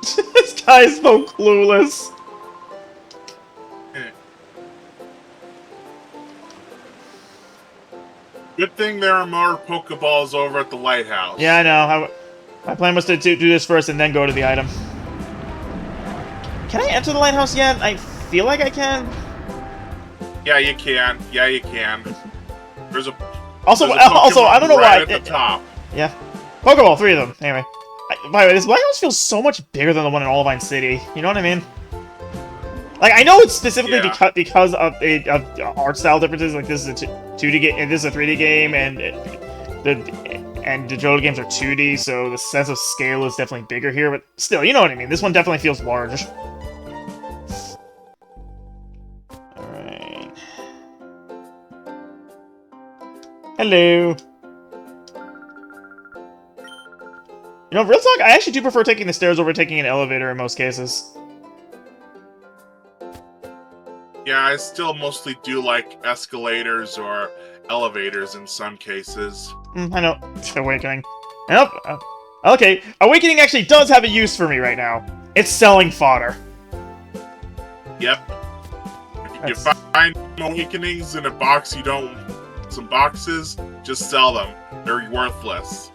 This guy is so clueless. Good thing there are more Pokeballs over at the lighthouse. Yeah, I know. My plan was to do this first and then go to the item. Can I enter the lighthouse yet? I feel like I can. Yeah, you can. Yeah, you can. There's a Also, there's a Pokemon I don't know right why. at the top. Yeah. Pokeball, 3 of them. Anyway. By the way, this lighthouse feels so much bigger than the one in Olivine City. You know what I mean? Like, I know it's specifically because of art style differences. Like, this is a 2D game, and this is a 3D game, and the Johto games are 2D, so the sense of scale is definitely bigger here. But still, you know what I mean. This one definitely feels large. All right. You know, real talk, I actually do prefer taking the stairs over taking an elevator in most cases. Yeah, I still mostly do like escalators or elevators in some cases. I know. Awakening. Yep. Okay, Awakening actually does have a use for me right now. It's selling fodder. Yep. If you find Awakenings in a box you don't... some boxes, just sell them. They're worthless.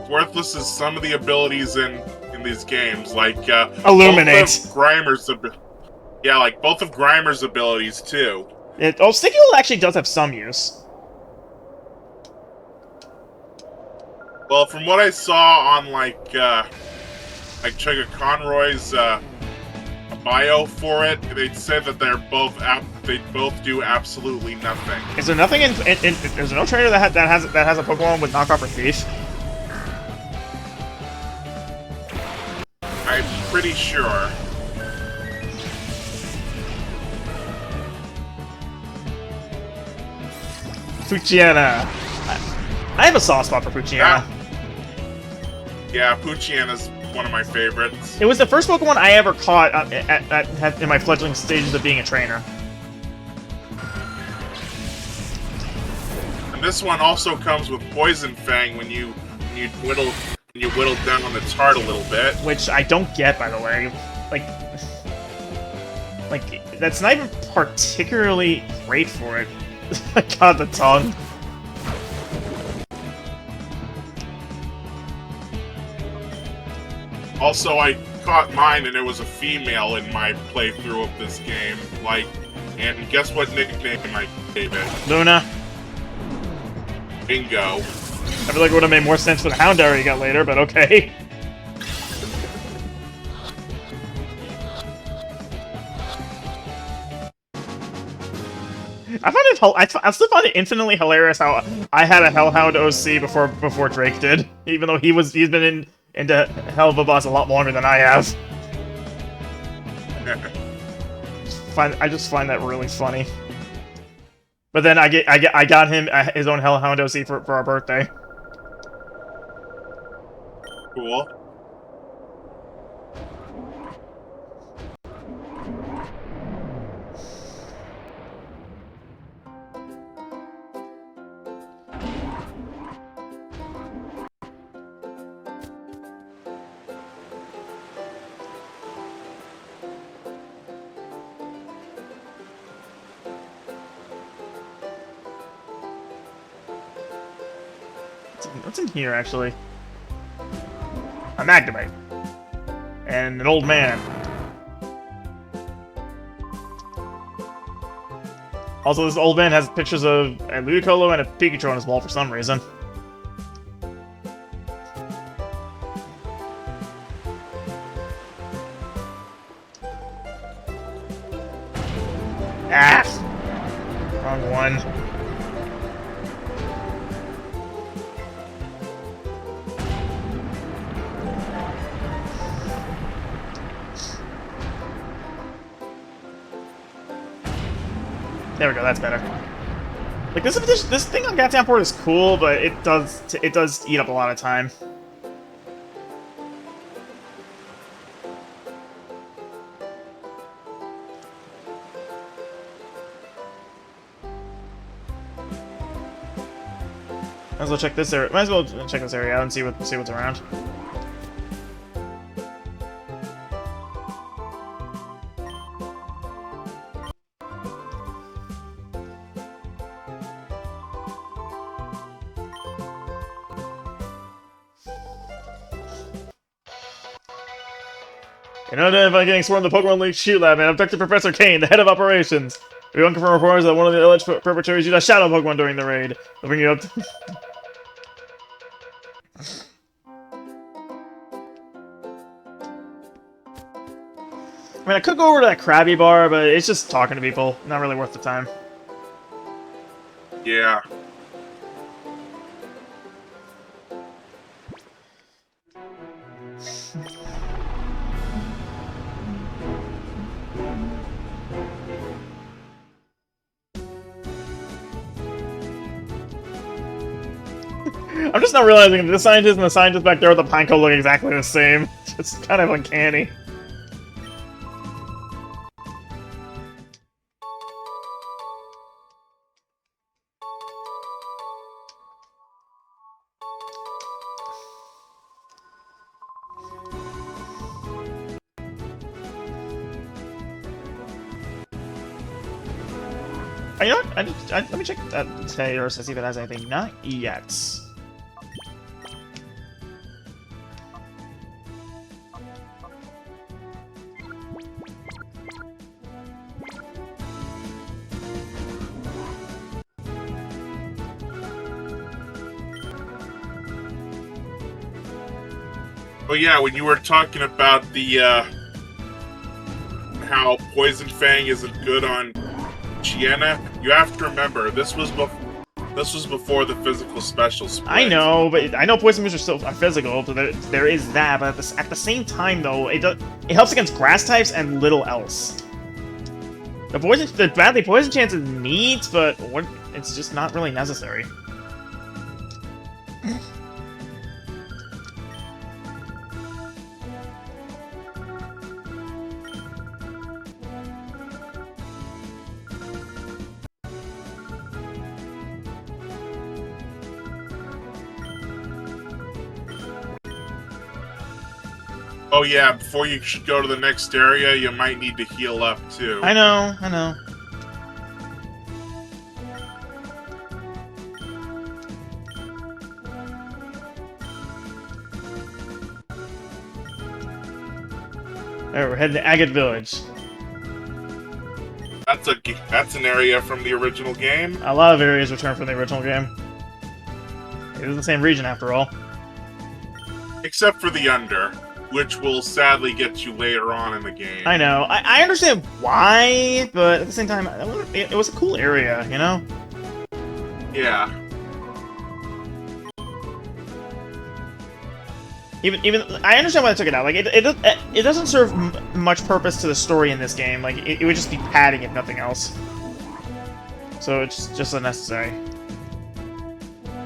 Worthless is some of the abilities in these games, like Illuminate. Both of Grimer's like both of Grimer's abilities too. Sticky Hold actually does have some use. Well, from what I saw on like Chugga Conroy's bio for it, they said that they both do absolutely nothing. Is there nothing in there's no trainer that has a Pokemon with knockoff or thief? I'm pretty sure. Poochyena. I have a soft spot for Poochyena. Yeah, Poochyena's one of my favorites. It was the first Pokemon I ever caught in my fledgling stages of being a trainer. And this one also comes with Poison Fang when you whittle down on its heart a little bit. Which I don't get, by the way. Like that's not even particularly great for it. God, the tongue. Also, I caught mine and it was a female in my playthrough of this game. And guess what nickname I gave it? Luna. Bingo. I feel like it would have made more sense for the Houndour you got later, but okay. I still find it infinitely hilarious how I had a Hellhound OC before Drake did, even though he's been into Helluva a lot longer than I have. I just find that really funny. But then I got him his own Hellhound OC for our birthday. Cool. What's in here, actually? A Magnemite. And an old man. Also, this old man has pictures of a Ludicolo and a Pikachu on his wall for some reason. Ah! Wrong one. There we go, that's better. Like, this thing on Goddamn Port is cool, but it does eat up a lot of time. Might as well check this area. Might as well check this area out and see what's around. Unidentified getting sworn to the Pokemon League Shoot Lab and abducted Professor Kane, the head of operations. We unconfirmed reports that one of the alleged perpetrators used a shadow Pokemon during the raid. I'll bring you up to... I mean, I could go over to that Krabby Bar, but it's just talking to people. Not really worth the time. Yeah. I'm just not realizing the scientist and the scientist back there with the pineco look exactly the same. It's kind of uncanny. You know what? Let me check that Taylor to see if it has anything. Not yet. Oh yeah, when you were talking about the how Poison Fang isn't good on Chiena, you have to remember this was before the physical special split. I know, but I know poison moves are still physical, so there is that. But at the same time, though, it helps against grass types and little else. The badly poison chance is neat, but it's just not really necessary. Oh yeah, before you should go to the next area, you might need to heal up too. I know. Alright, we're heading to Agate Village. That's an area from the original game. A lot of areas return from the original game. It is the same region after all. Except for the Under, which will sadly get you later on in the game. I know. I understand why, but at the same time, it was a cool area, you know? Yeah. Even I understand why they took it out. Like it doesn't serve much purpose to the story in this game. Like it would just be padding if nothing else. So it's just unnecessary.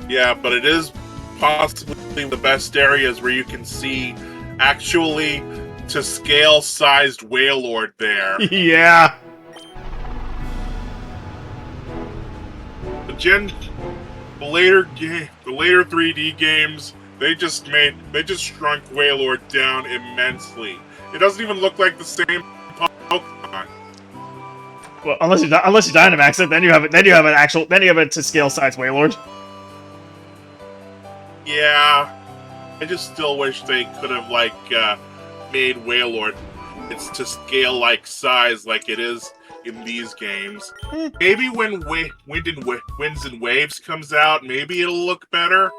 Yeah, but it is possibly the best areas where you can see actually to scale sized Wailord there. Yeah. The later 3D games, they just shrunk Wailord down immensely. It doesn't even look like the same Pokemon. Well, unless you Dynamax it, then you have a to scale size Wailord. Yeah, I just still wish they could have made Wailord it's to scale like size like it is in these games. Maybe when Winds and Waves comes out, maybe it'll look better.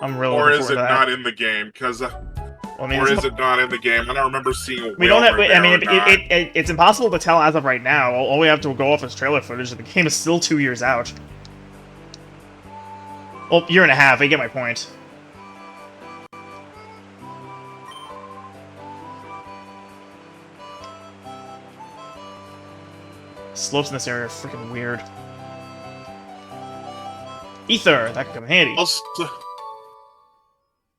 I'm really. Or is it not in the game? Or is it not in the game? I don't remember seeing a we don't have. I mean, it's it's impossible to tell as of right now. All we have to go off is trailer footage. The game is still 2 years out. Well, year and a half. I get my point. Slopes in this area are freaking weird. Ether, that could come in handy.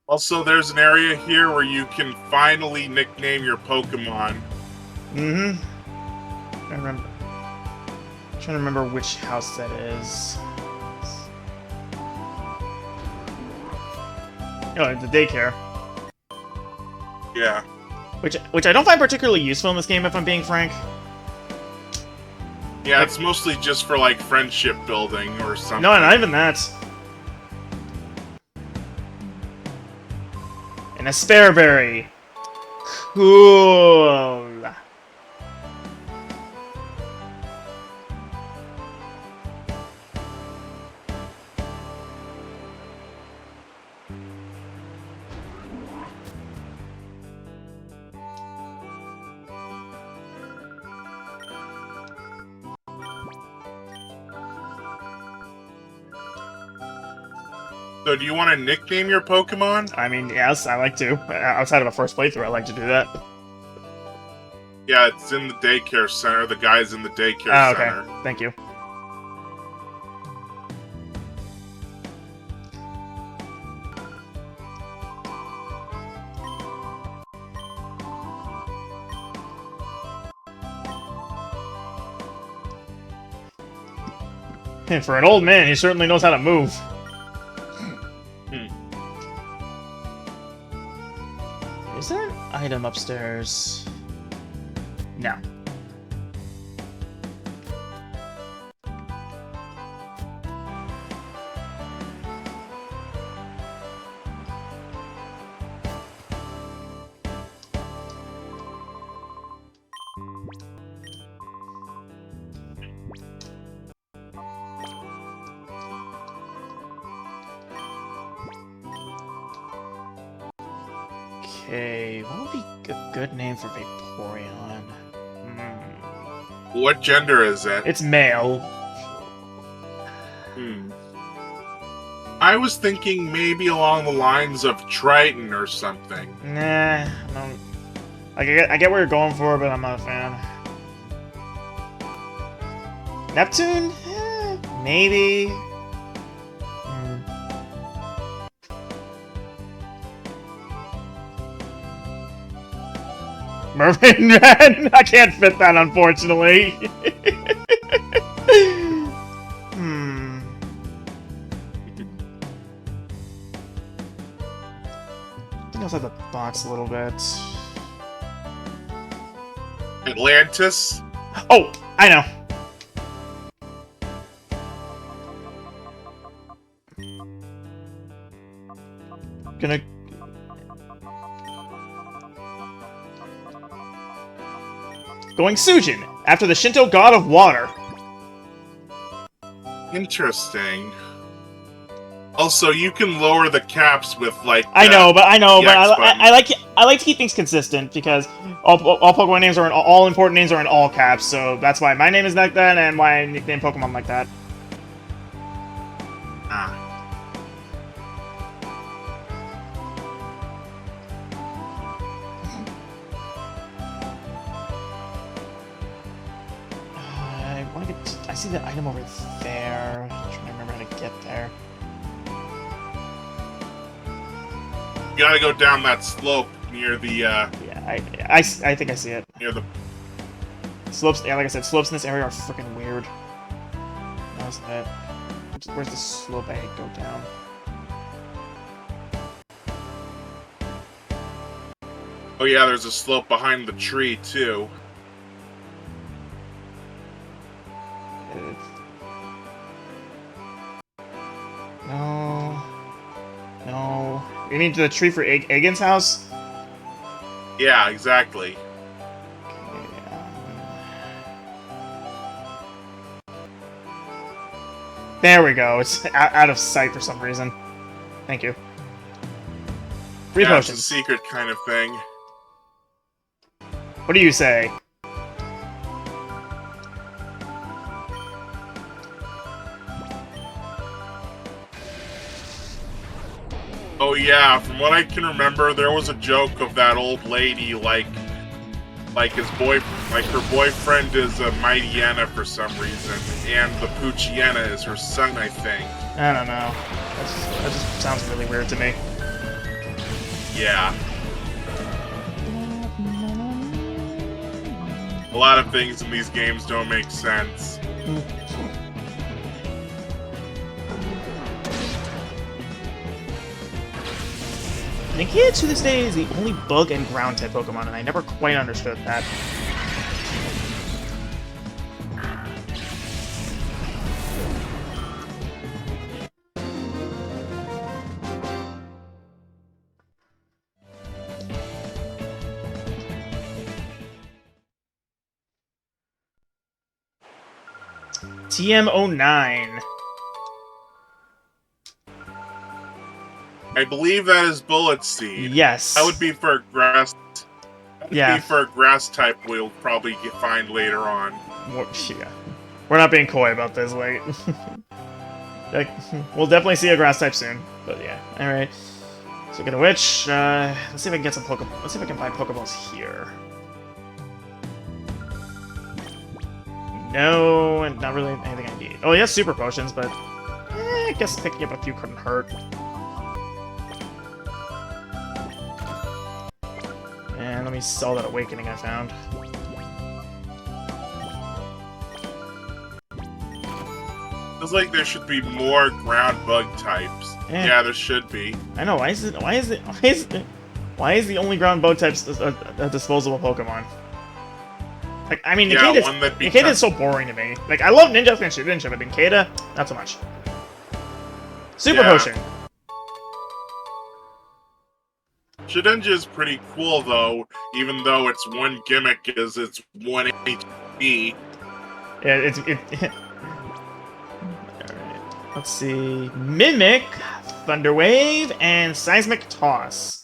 Also, there's an area here where you can finally nickname your Pokemon. Mm-hmm. I'm trying to remember which house that is. Oh, the daycare. Yeah. Which I don't find particularly useful in this game, if I'm being frank. Yeah, it's mostly just for, friendship building or something. No, not even that. And a Spareberry. Cool. So do you want to nickname your Pokemon? I mean, yes, I like to. Outside of a first playthrough, I like to do that. Yeah, it's in the daycare center. The guy's in the daycare okay. center. Thank you. For an old man, he certainly knows how to move. Is there an item upstairs? No. Okay, what would be a good name for Vaporeon? What gender is it? It's male. I was thinking maybe along the lines of Triton or something. Nah, no. I get where you're going for, but I'm not a fan. Neptune? Maybe. Mermaid Man? I can't fit that, unfortunately. I think outside the box a little bit. Atlantis? Oh, I know. Gonna... Going Sujin, after the Shinto god of water. Interesting. Also, you can lower the caps with like. I know, but I like to keep things consistent because all Pokemon names are all important names are in all caps. So that's why my name is like that, and why I nickname Pokemon like that. I see the item over there. I'm trying to remember how to get there. You gotta go down that slope near the. Yeah, I think I see it. Near the slopes. Yeah, like I said, slopes in this area are freaking weird. How's that? Where's the slope I go down? Oh yeah, there's a slope behind the tree too. No. You mean to the tree for Egan's house? Yeah, exactly. Okay, there we go. It's out of sight for some reason. Thank you. Free potions. It's a secret kind of thing. What do you say? Oh yeah, from what I can remember, there was a joke of that old lady, like her boyfriend is a Mightyena for some reason, and the Poochyena is her son, I think. I don't know. That just sounds really weird to me. Yeah. A lot of things in these games don't make sense. Nikia to this day is the only bug and ground type Pokemon, and I never quite understood that. TM09. I believe that is Bullet Seed. Yes. That would be for a grass. Yeah. Be for a grass type we'll probably find later on. Yeah. We're not being coy about this, like... like, we'll definitely see a grass type soon. But yeah, alright. Speaking of which, let's see if I can get some Pokemon. Let's see if I can find Pokeballs here. No, and not really anything I need. Oh, yeah, Super Potions, but... I guess picking up a few couldn't hurt. And let me sell that Awakening I found. Feels like there should be more ground bug types. Eh. Yeah, there should be. I know. Why is the only ground bug types a disposable Pokemon? Like, I mean, Yeah, Nincada's, one that Nincada's so boring to me. Like, I love Ninja and Shedinja, but Nincada, not so much. Super Yeah. Potion. Shedinja is pretty cool, though, even though its one gimmick is its 1 HP. Yeah, Alright. Let's see. Mimic, Thunder Wave, and Seismic Toss.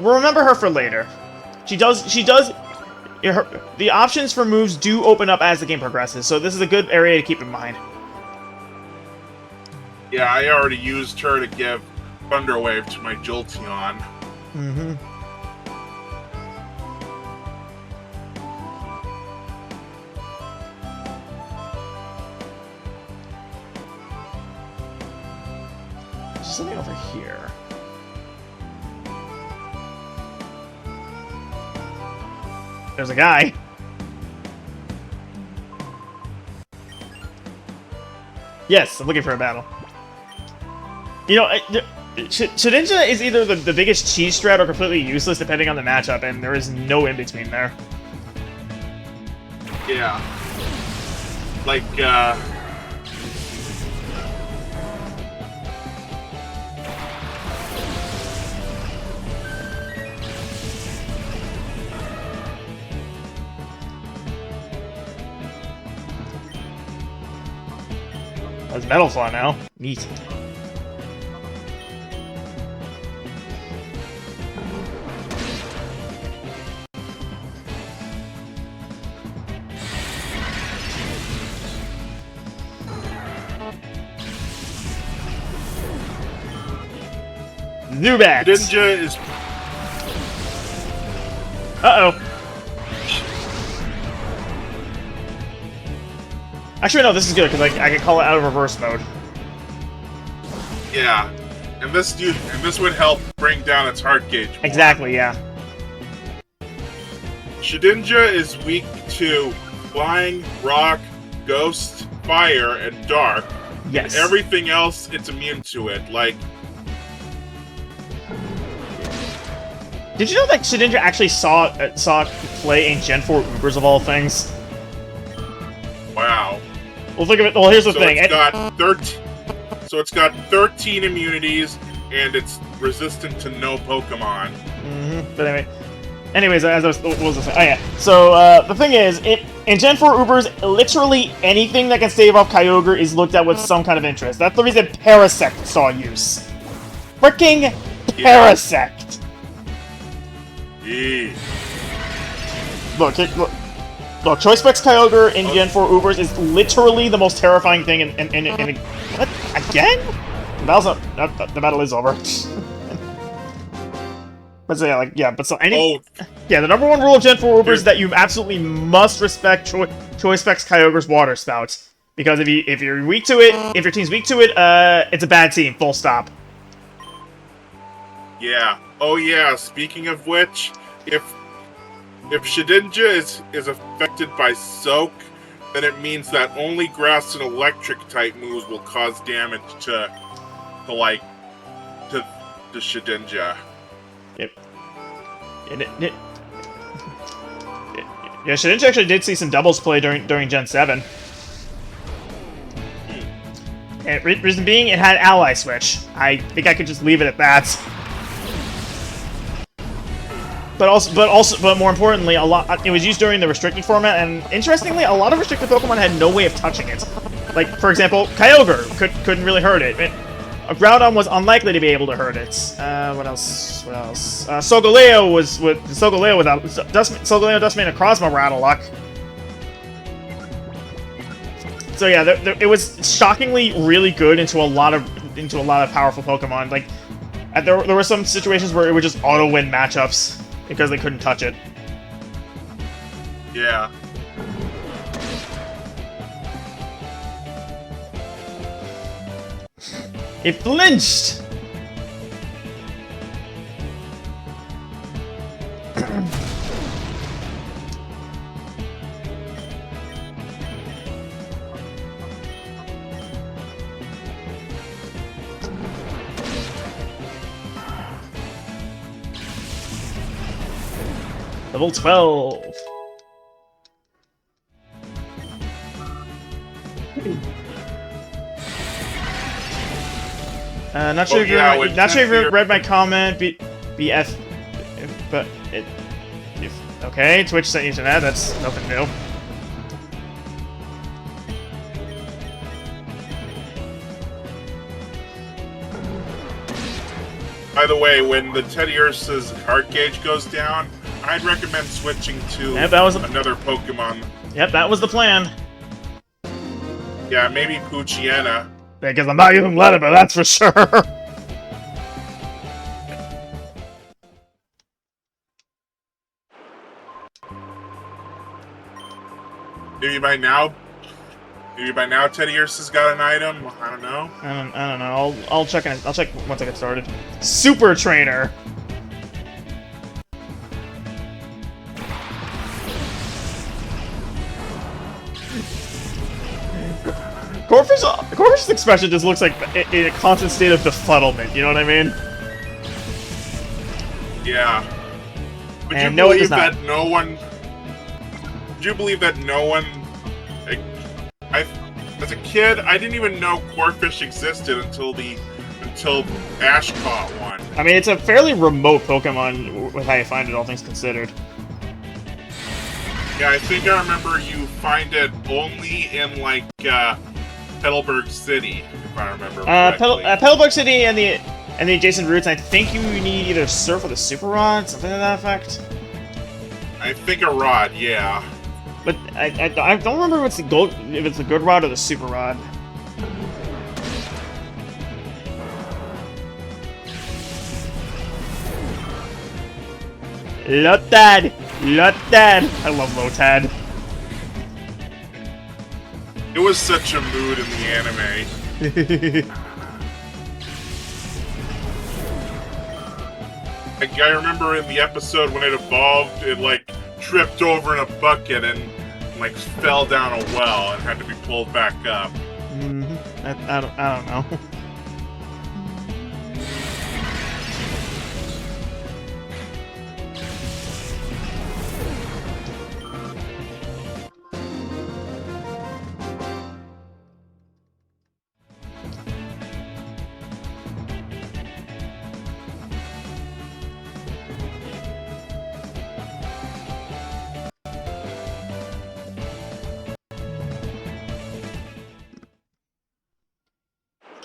We'll remember her for later. The options for moves do open up as the game progresses, so this is a good area to keep in mind. Yeah, I already used her to give Thunder Wave to my Jolteon. Mm-hmm. There's something over here. There's a guy. Yes, I'm looking for a battle. You know, Shedinja is either the biggest cheese strat or completely useless depending on the matchup, and there is no in-between there. Yeah. Like, That's Metal Claw now. Neat. Zubat! Shedinja is... Uh-oh. Actually, no, this is good, because I can call it out of reverse mode. Yeah. And this would help bring down its heart gauge more. Exactly, yeah. Shedinja is weak to Flying, Rock, Ghost, Fire, and Dark. Yes. Everything else, it's immune to it. Like, Did you know that Shedinja actually saw play in Gen 4 Ubers of all things? wow. Well, think of it. Well, here's the thing. It's got 13 immunities, and it's resistant to no Pokemon. But anyways, as I was, what was I saying? Oh yeah. So the thing is, in Gen 4 Ubers, literally anything that can stave off Kyogre is looked at with some kind of interest. That's the reason Parasect saw use. Freaking Parasect. Yeah. Look, Choice Specs Kyogre in Gen 4 Ubers is literally the most terrifying thing in what? Again? The battle is over. But so, yeah, the number one rule of Gen 4 Ubers is that you absolutely must respect Choice Specs Kyogre's Water Spout. Because if you're weak to it, if your team's weak to it, it's a bad team, full stop. Yeah. Oh yeah, speaking of which, if Shedinja is affected by Soak, then it means that only Grass and Electric type moves will cause damage to Shedinja. Yep. Yeah, Shedinja actually did see some doubles play during Gen 7. And reason being, it had Ally Switch. I think I could just leave it at that. But more importantly, it was used during the restricted format, and interestingly, a lot of restricted Pokemon had no way of touching it. Like, for example, Kyogre couldn't really hurt it. Groudon was unlikely to be able to hurt it. What else? Solgaleo without Solgaleo, Dustman, and Cosmo were out of luck. So yeah, it was shockingly really good into a lot of powerful Pokemon. Like, there were some situations where it would just auto win matchups because they couldn't touch it. Yeah. It flinched! Level 12. Not sure if you read my comment. BF, but okay. Twitch sent you to that. That's nothing new. By the way, when the Teddy Ursa's heart gauge goes down, I'd recommend switching to another Pokemon. Yep, that was the plan. Yeah, maybe Poochyena. Because I'm not using Letterman, that's for sure. Maybe by now Teddy Ursa's got an item. I don't know. I don't know. I'll check once I get started. Super Trainer. Corvish's expression just looks like in a constant state of befuddlement. You know what I mean? Yeah. Would And you no, believe that no one? Would you believe that no one? As a kid, I didn't even know Corphish existed until Ash caught one. I mean, it's a fairly remote Pokemon with how you find it, all things considered. Yeah, I think I remember you find it only in like Petalburg City, if I remember correctly. Petalburg City and the adjacent routes. I think you need either Surf or the Super Rod, something to that effect. I think a rod, yeah. But I don't remember if it's the good rod or the super rod. Lotad! I love Lotad. It was such a mood in the anime. I remember in the episode when it evolved, it like tripped over in a bucket and like fell down a well and had to be pulled back up. I don't know.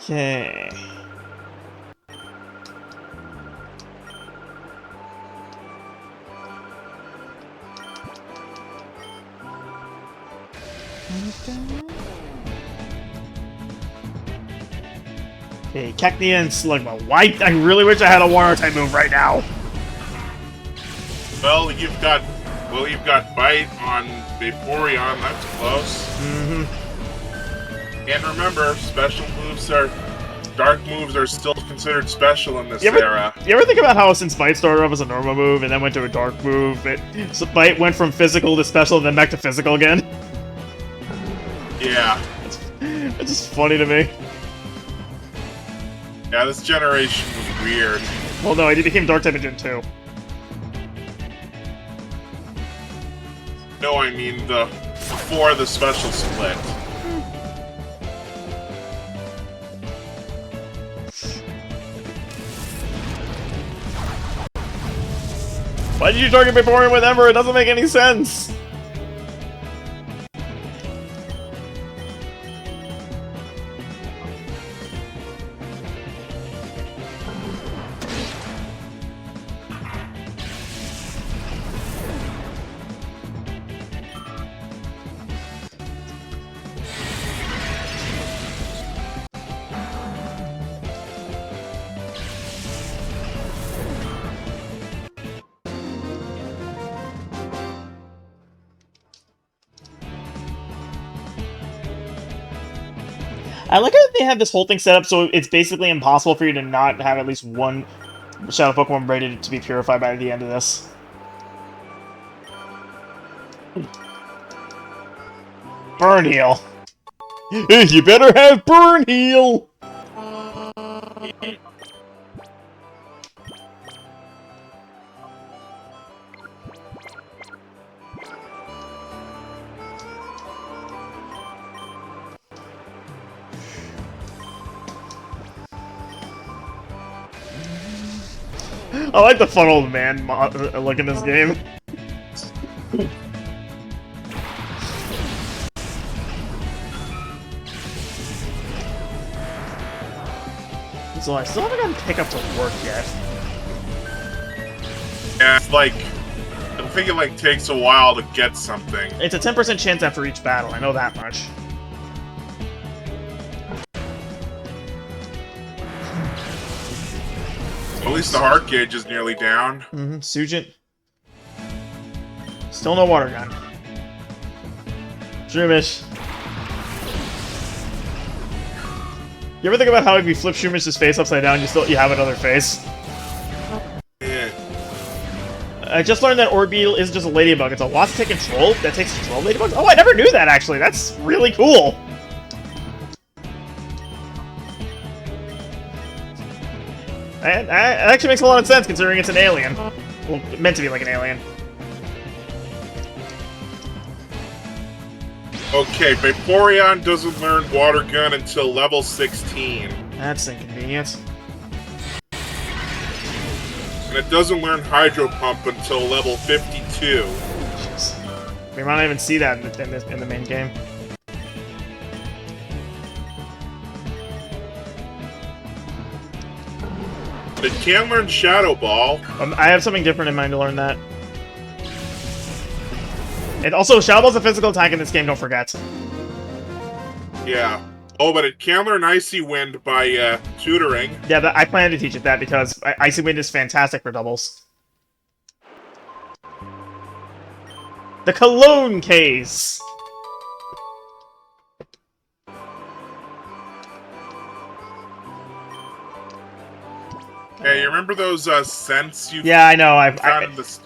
Okay. Okay, Cacnea and Slugma. Why? I really wish I had a Water type move right now. Well, you've got Bite on Vaporeon. That's close. And remember, dark moves are still considered special in this era. You ever think about how since Bite started off as a normal move and then went to a dark move, so Bite went from physical to special and then back to physical again? Yeah. It's just funny to me. Yeah, this generation was weird. Well, no, he became Dark type in Gen 2. No, I mean before the special split. Why did you target Vaporeon with Ember? It doesn't make any sense! I like how they have this whole thing set up so it's basically impossible for you to not have at least one Shadow Pokemon ready to be purified by the end of this. Burn Heal! You better have Burn Heal! I like the fun old man look in this game. So I still haven't gotten pickup to work yet. Yeah, it's like, I think it like takes a while to get something. It's a 10% chance after each battle, I know that much. At least the heart gauge is nearly down. Sujin. Still no water gun. Shroomish. You ever think about how if you flip Shrumish's face upside down, you have another face? Yeah. I just learned that Orbeetle isn't just a ladybug, it's a wasp that control that takes control of ladybugs. Oh, I never knew that actually. That's really cool. It actually makes a lot of sense considering it's an alien. Well, meant to be like an alien. Okay, Vaporeon doesn't learn Water Gun until level 16. That's inconvenient. And it doesn't learn Hydro Pump until level 52. Jeez. We might not even see that in the main game. It can learn Shadow Ball. I have something different in mind to learn that. And also, Shadow Ball's a physical attack in this game, don't forget. Yeah. Oh, but it can learn Icy Wind by tutoring. Yeah, I plan to teach it that because Icy Wind is fantastic for doubles. The Cologne case! Hey, you remember those scents you Yeah, I know. found in the...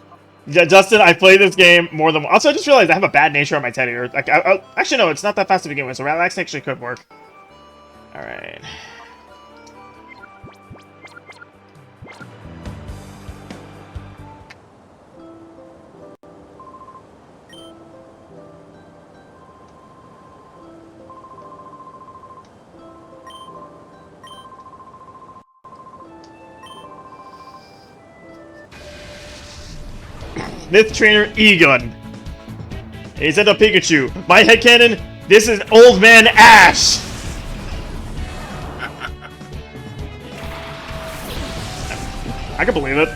Yeah, Justin, I played this game more than... Also, I just realized I have a bad nature on my teddy. Or, like, actually, no, it's not that fast to begin with, so Relax actually could work. Alright. Myth Trainer Egon. He said to Pikachu, my headcanon, this is Old Man Ash! I can believe it.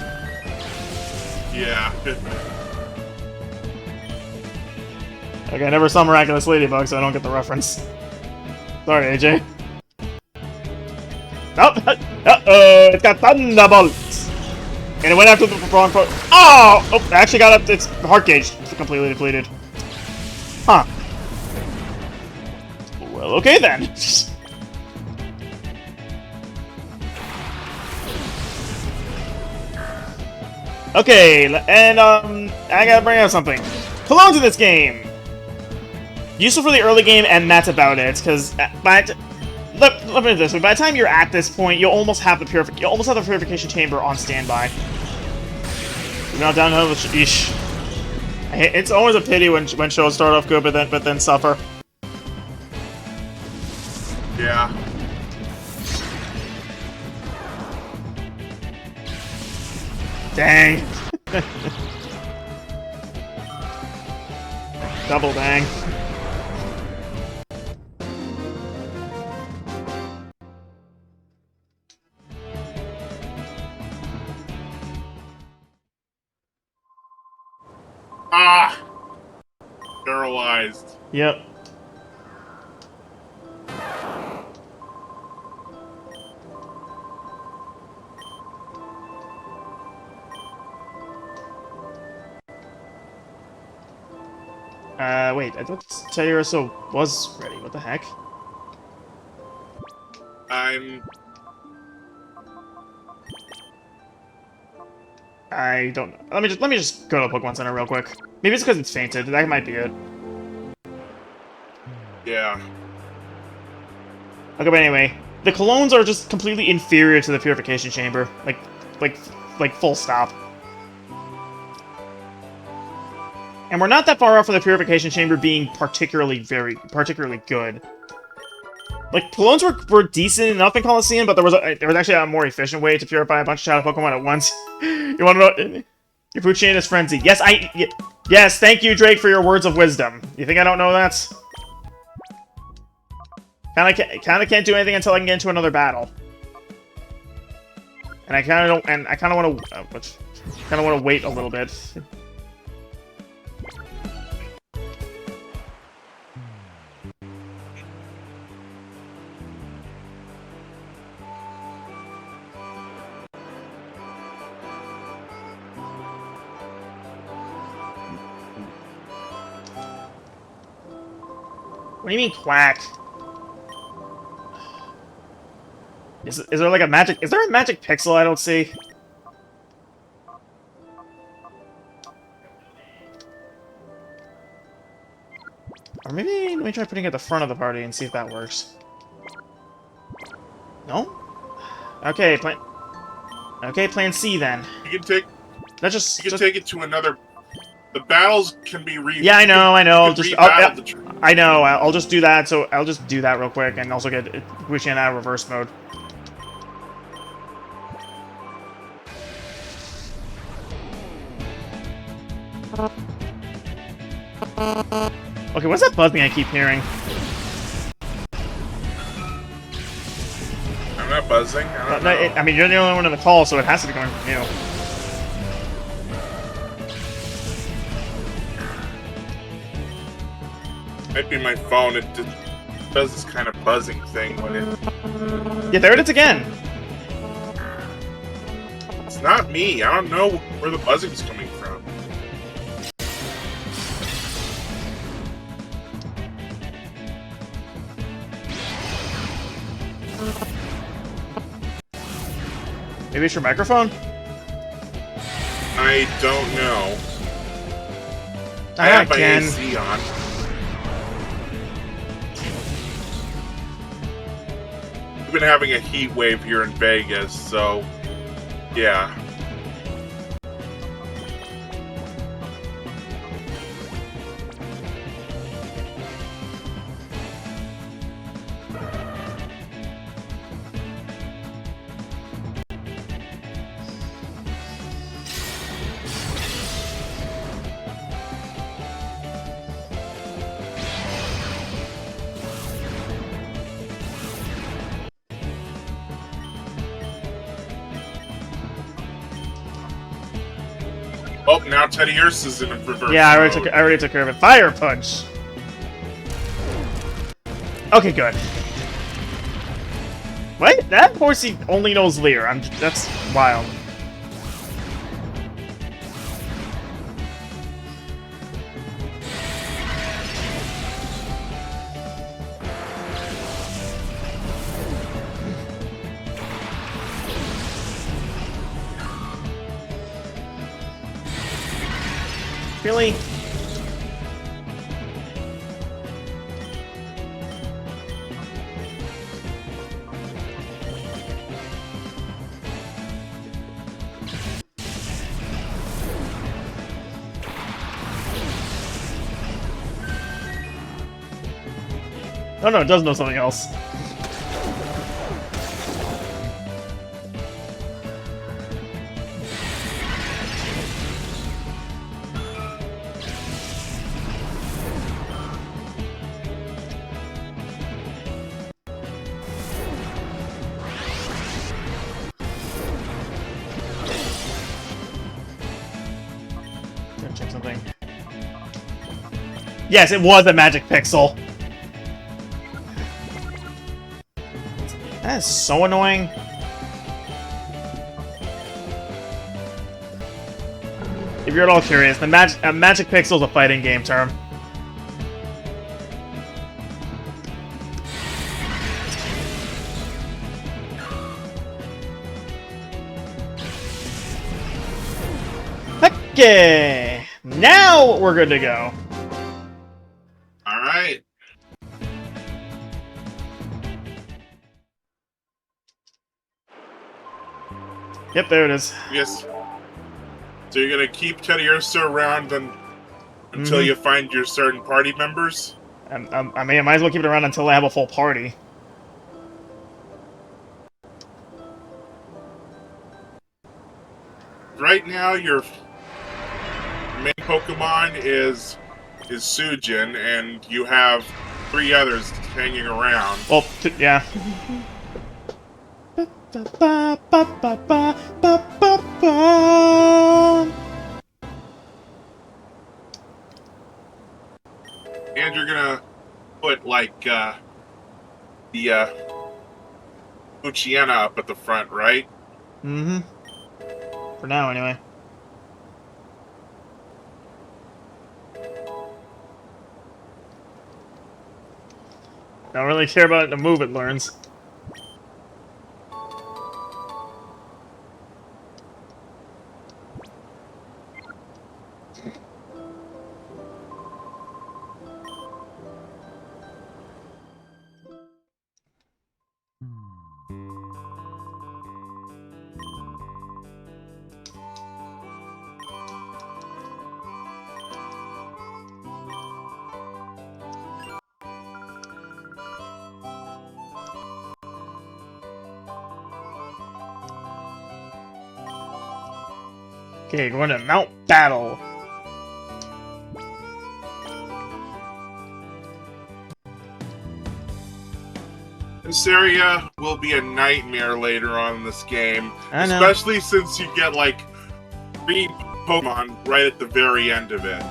Yeah. Okay, I never saw Miraculous Ladybug, so I don't get the reference. Sorry, AJ. Oh, uh-oh, it's got Thunderbolts! And it went after the wrong foot. Oh! Oh, I actually got up its heart gauge completely depleted. Huh. Well, okay then. Okay, and I gotta bring up something. Colognes in this game! Useful for the early game, and that's about it, because let me put it this way, by the time you're at this point, you'll almost have the purification chamber on standby. You're not down to the ish. It's always a pity when shows start off good, but then suffer. Yeah. Dang. Double dang. Ah! Paralyzed. Yep. Wait, I thought Teddiursa was ready. What the heck? I don't know. Let me just go to the Pokemon Center real quick. Maybe it's because it's fainted. That might be it. Yeah. Okay, but anyway, the Colognes are just completely inferior to the Purification Chamber. Like full stop. And we're not that far off from the Purification Chamber being particularly good. Like, clones were decent enough in Coliseum, but there was actually a more efficient way to purify a bunch of shadow Pokemon at once. You want to know? Your food chain is frenzy. Yes, yes, thank you, Drake, for your words of wisdom. You think I don't know that? Kinda can't do anything until I can get into another battle. And I kinda don't, and I kinda wanna, kinda wanna wait a little bit. What do you mean, quack? Is there like a magic... Is there a magic pixel I don't see? Or maybe... Let me try putting it at the front of the party and see if that works. No? Okay, plan... Okay, plan C then. You can take... That's just... You can take it to another... The battles can be Yeah, I know. I know. I'll just do that. So I'll just do that real quick, and also get Wuxian out of reverse mode. Okay, what's that buzzing I keep hearing? I'm not buzzing. I don't know. I mean, you're the only one in the call, so it has to be coming from you. Might be my phone. It does this kind of buzzing thing when it... Yeah, there it is again. It's not me. I don't know where the buzzing's coming from. Maybe it's your microphone? I don't know. I Ah, have my again. AC on. We've been having a heat wave here in Vegas, so yeah. Oh, now Teddy Ursa is in a reverse. Yeah, I mode. already took care of it. Fire punch. Okay, good. What? That horsey only knows Leer. That's wild. Really? Oh no, it does know something else. Check something. Yes, it was a magic pixel. That is so annoying. If you're at all curious, a magic pixel is a fighting game term. Okay, now we're good to go. All right. Yep, there it is. Yes. So you're gonna keep Teddy Ursa around until you find your certain party members? I mean, I might as well keep it around until I have a full party. right now your main Pokemon is Sujin, and you have 3 others hanging around. Well, yeah. And you're gonna put, like, the, Luciana up at the front, right? Mm-hmm. For now, anyway. Don't really care about the move it learns. Okay, going to Mount Battle. This area will be a nightmare later on in this game. I know. Especially since you get, like, 3 Pokemon right at the very end of it.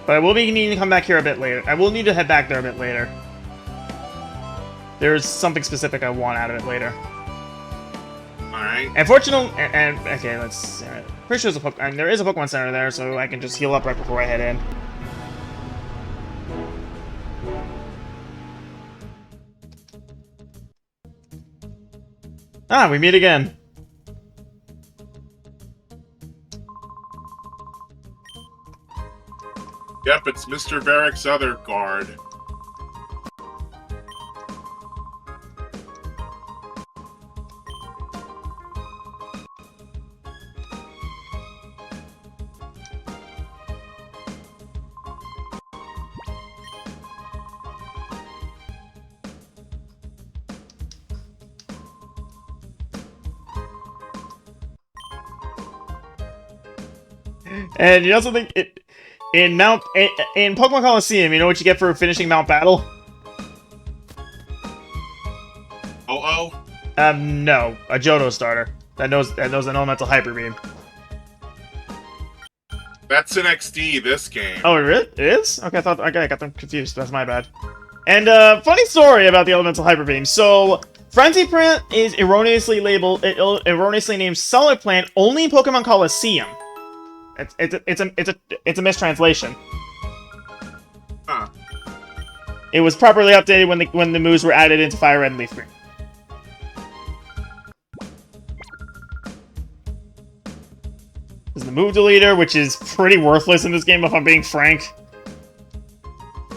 But I will be needing to come back here a bit later. I will need to head back there a bit later. There's something specific I want out of it later. Alright. Unfortunately, and okay, let's. Pretty sure there is a Pokemon Center there, so I can just heal up right before I head in. Ah, we meet again. Yep, it's Mr. Varric's other guard. And you know something? In Pokemon Coliseum, you know what you get for finishing Mount Battle? Oh. No, a Johto starter that knows an elemental Hyper Beam. That's an XD this game. Oh, it is? Okay, I got them confused. That's my bad. And funny story about the elemental Hyper Beam. So, Frenzy Plant is erroneously named Solid Plant only in Pokemon Coliseum. It's a mistranslation. Huh. It was properly updated when the moves were added into Fire Red and Leaf Green. This is the move deleter, which is pretty worthless in this game if I'm being frank.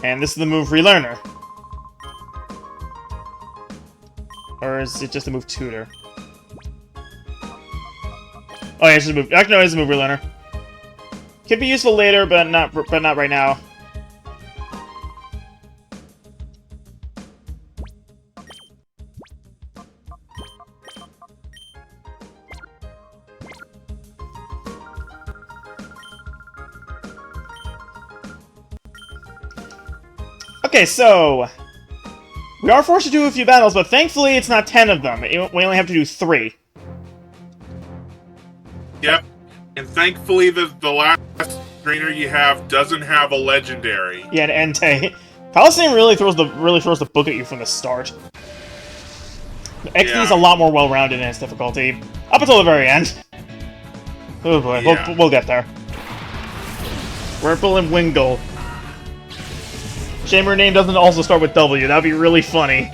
And this is the move relearner. Or is it just the move tutor? Oh yeah, it's just a move. Actually, no, it's a move relearner. Could be useful later, but not right now. Okay, so we are forced to do a few battles, but thankfully it's not 10 of them. We only have to do 3. Yep. And thankfully the last trainer you have doesn't have a legendary. Yeah, and Entei. Coliseum really throws the book at you from the start. XD is a lot more well-rounded in its difficulty, up until the very end. Oh boy, Yeah. we'll get there. Ripple and Wingull. Shame her name doesn't also start with W. That'd be really funny.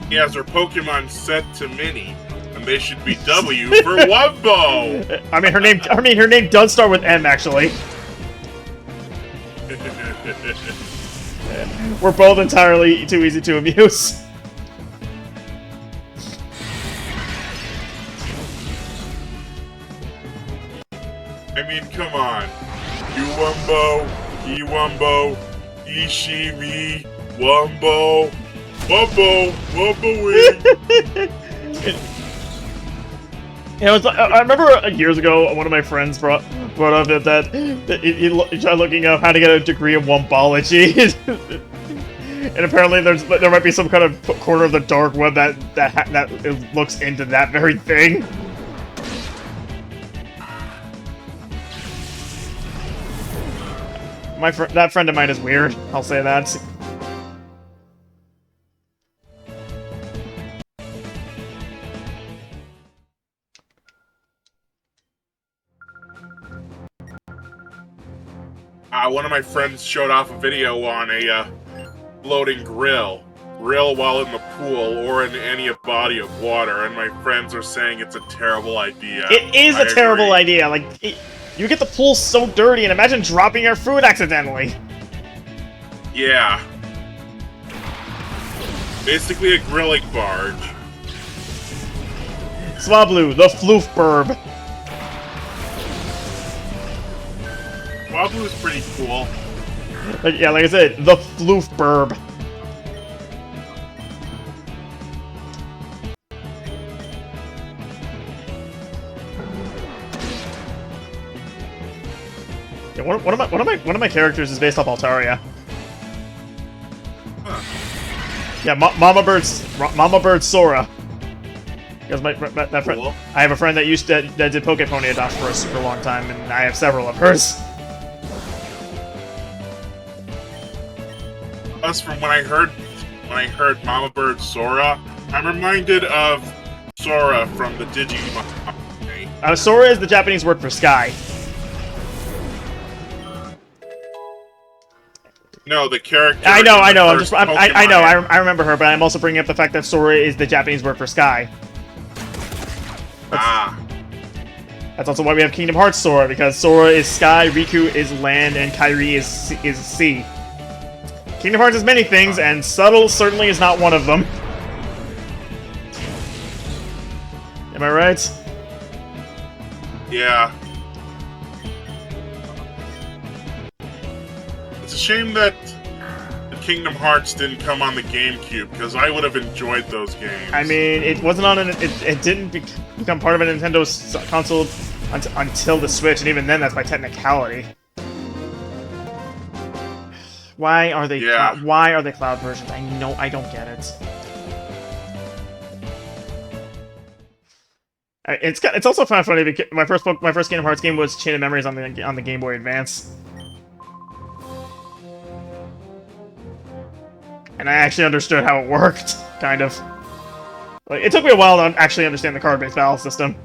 He has her Pokemon set to Mini, and they should be W for Wumbo. I mean, her name does start with M, actually. We're both entirely too easy to amuse. I mean, come on. You Wumbo, he Wumbo, Ishimi, Wumbo, Wumbo Wing. You know, I remember years ago, one of my friends brought up that he tried looking up how to get a degree in Wumbology. And apparently there might be some kind of corner of the dark web that looks into that very thing. That friend of mine is weird, I'll say that. One of my friends showed off a video on a floating grill while in the pool or in any body of water, and my friends are saying it's a terrible idea. It is a terrible idea. Like, you get the pool so dirty, and imagine dropping your food accidentally. Yeah. Basically a grilling barge. Swablu, the floofburb. Swablu is pretty cool. Yeah, like I said, the floofburb. Yeah, one of my characters is based off Altaria. Huh. Yeah, Mama Bird Sora. Because that friend, Cool. I have a friend that did Pokepony Adopt for a super long time, and I have several of hers. Plus, from when I heard Mama Bird Sora, I'm reminded of Sora from the Digimon. Sora is the Japanese word for sky. No, the character. I know. I know. Pokemon. I remember her, but I'm also bringing up the fact that Sora is the Japanese word for sky. That's also why we have Kingdom Hearts Sora, because Sora is sky, Riku is land, and Kairi is sea. Kingdom Hearts is many things, and subtle certainly is not one of them. Am I right? Yeah. It's a shame that the Kingdom Hearts didn't come on the GameCube, because I would have enjoyed those games. I mean, it wasn't on it didn't become part of a Nintendo console until the Switch, and even then, that's by technicality. Why are they? Yeah. Why are they cloud versions? I don't get it. It's also kind of funny because my first Kingdom Hearts game was Chain of Memories on the Game Boy Advance, and I actually understood how it worked, kind of. Like, it took me a while to actually understand the card-based battle system.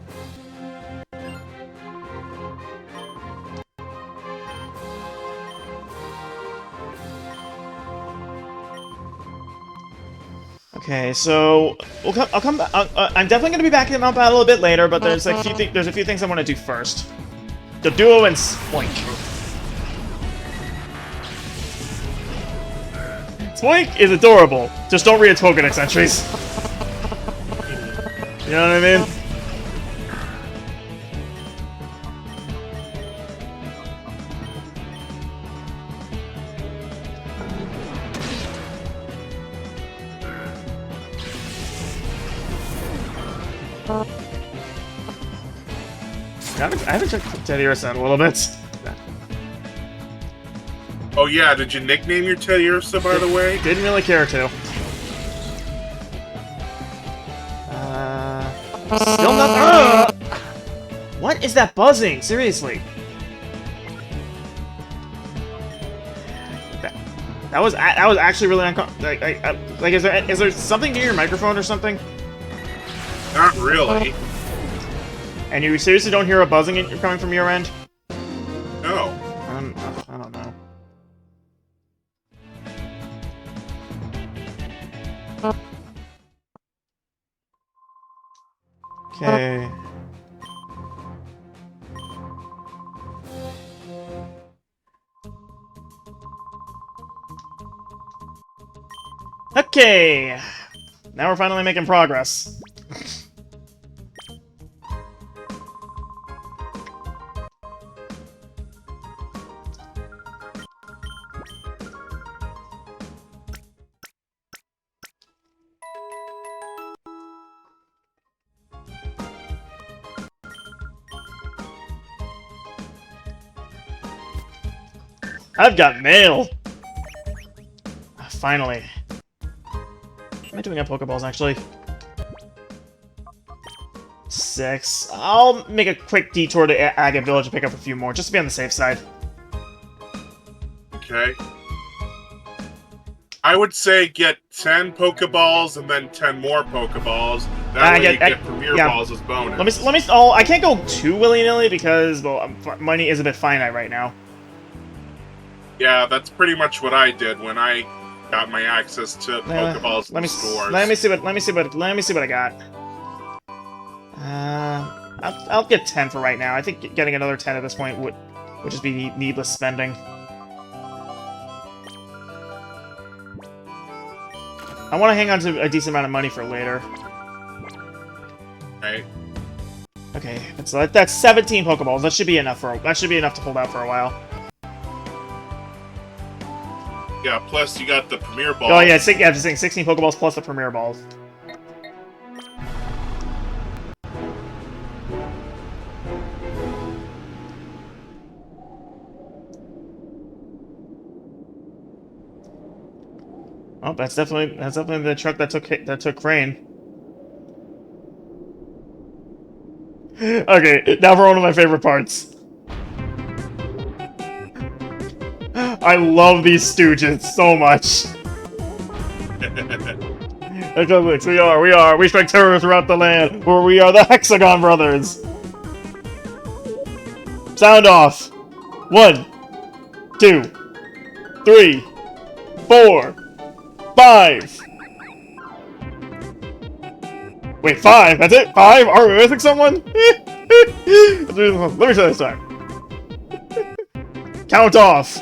Okay, so I'll come back. I'm definitely going to be back in Mount Battle a bit later, but there's a few things I want to do first. The duo and Spoink. Spoink is adorable. Just don't read its Pokédex entries. You know what I mean? I haven't checked Teddiursa in a little bit. Oh yeah, did you nickname your Teddiursa, by the way? Didn't really care to. Still not. What is that buzzing? Seriously. That was actually really uncomfortable. Like, is there something near your microphone or something? Not really. And you seriously don't hear a buzzing coming from your end? No. I don't know. Okay. Okay. Now we're finally making progress. I've got mail! Finally. Am I doing up Pokeballs, actually? 6. I'll make a quick detour to Agate Village and pick up a few more, just to be on the safe side. Okay. I would say get 10 Pokeballs and then 10 more Pokeballs. That way you get Premier Balls as bonus. Let me. Oh, I can't go too willy-nilly because, well, money is a bit finite right now. Yeah, that's pretty much what I did when I got my access to Pokeballs in the stores. Let me see what I got. I'll get 10 for right now. I think getting another 10 at this point would just be needless spending. I want to hang on to a decent amount of money for later. Right. Okay, so that's 17 Pokeballs. That should be enough to hold out for a while. Yeah, plus you got the Premier Balls. Oh yeah, I'm just saying 16 Pokeballs plus the Premier Balls. Oh, that's definitely the truck that took Crane. Okay, now for one of my favorite parts. I love these Stooges so much. We strike terror throughout the land, for we are the Hexagon Brothers. Sound off. 1, 2, 3, 4, 5. Wait, 5? That's it? 5? Are we missing someone? Let me try this time. Count off.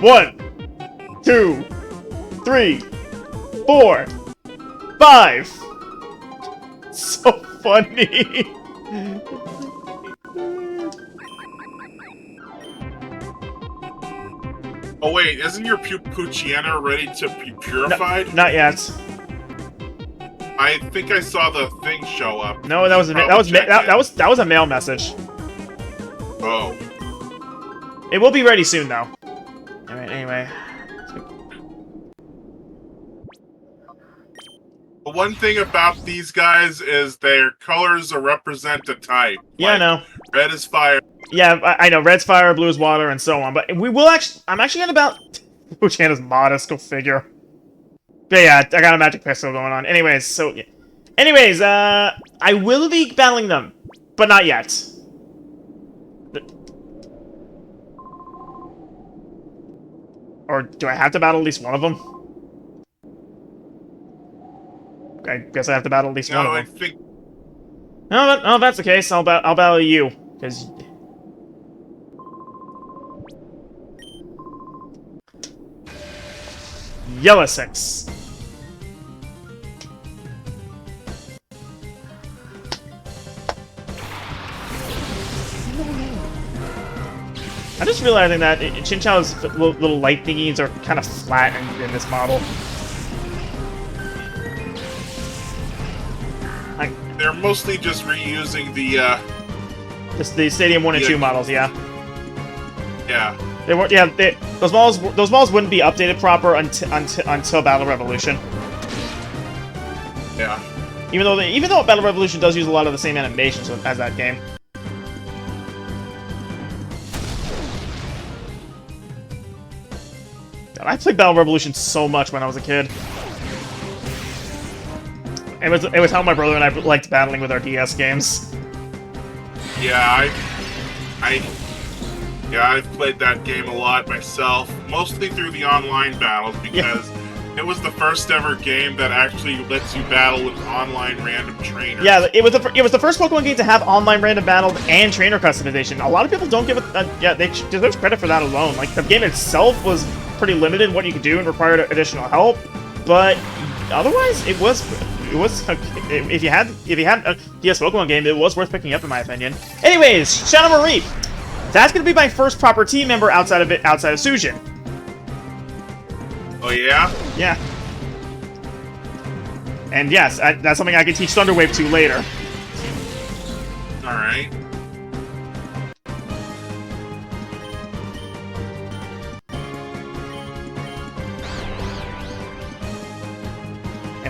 1, 2, 3, 4, 5. So funny. Oh wait, isn't your Poochyena ready to be purified? No, not yet. I think I saw the thing show up. No, that was a mail message. Oh. It will be ready soon, though. Alright, anyway. The one thing about these guys is their colors represent a type. Yeah, I know. Red is fire. Yeah, I know. Red's fire, blue is water, and so on. But we will actually... I'm actually gonna about... Poochyena modest, go figure. But yeah, I got a magic pistol going on. Anyways, so... Yeah. Anyways, I will be battling them. But not yet. Or do I have to battle at least one of them? I guess I have to battle at least one of them. I think... No, if that's the case, I'll battle you. Because... Yellow 6. I'm just realizing that Chinchou's little light thingies are kind of flat in this model. They're mostly just reusing the the Stadium 1 and 2 models, yeah. Yeah. They weren't. Yeah, those models wouldn't be updated proper until Battle Revolution. Yeah. Even though Battle Revolution does use a lot of the same animations as that game. God, I played Battle Revolution so much when I was a kid. It was how my brother and I liked battling with our DS games. Yeah, I've played that game a lot myself, mostly through the online battles because it was the first ever game that actually lets you battle with online random trainers. Yeah, it was the first Pokemon game to have online random battles and trainer customization. A lot of people don't give it. They deserve credit for that alone. Like the game itself was pretty limited in what you could do and required additional help, but otherwise it was. If you had a DS Pokemon game, it was worth picking up in my opinion. Anyways, Shadow Marie. That's gonna be my first proper team member outside of Sujin. Oh yeah? Yeah. And yes, that's something I can teach Thunderwave to later. Alright.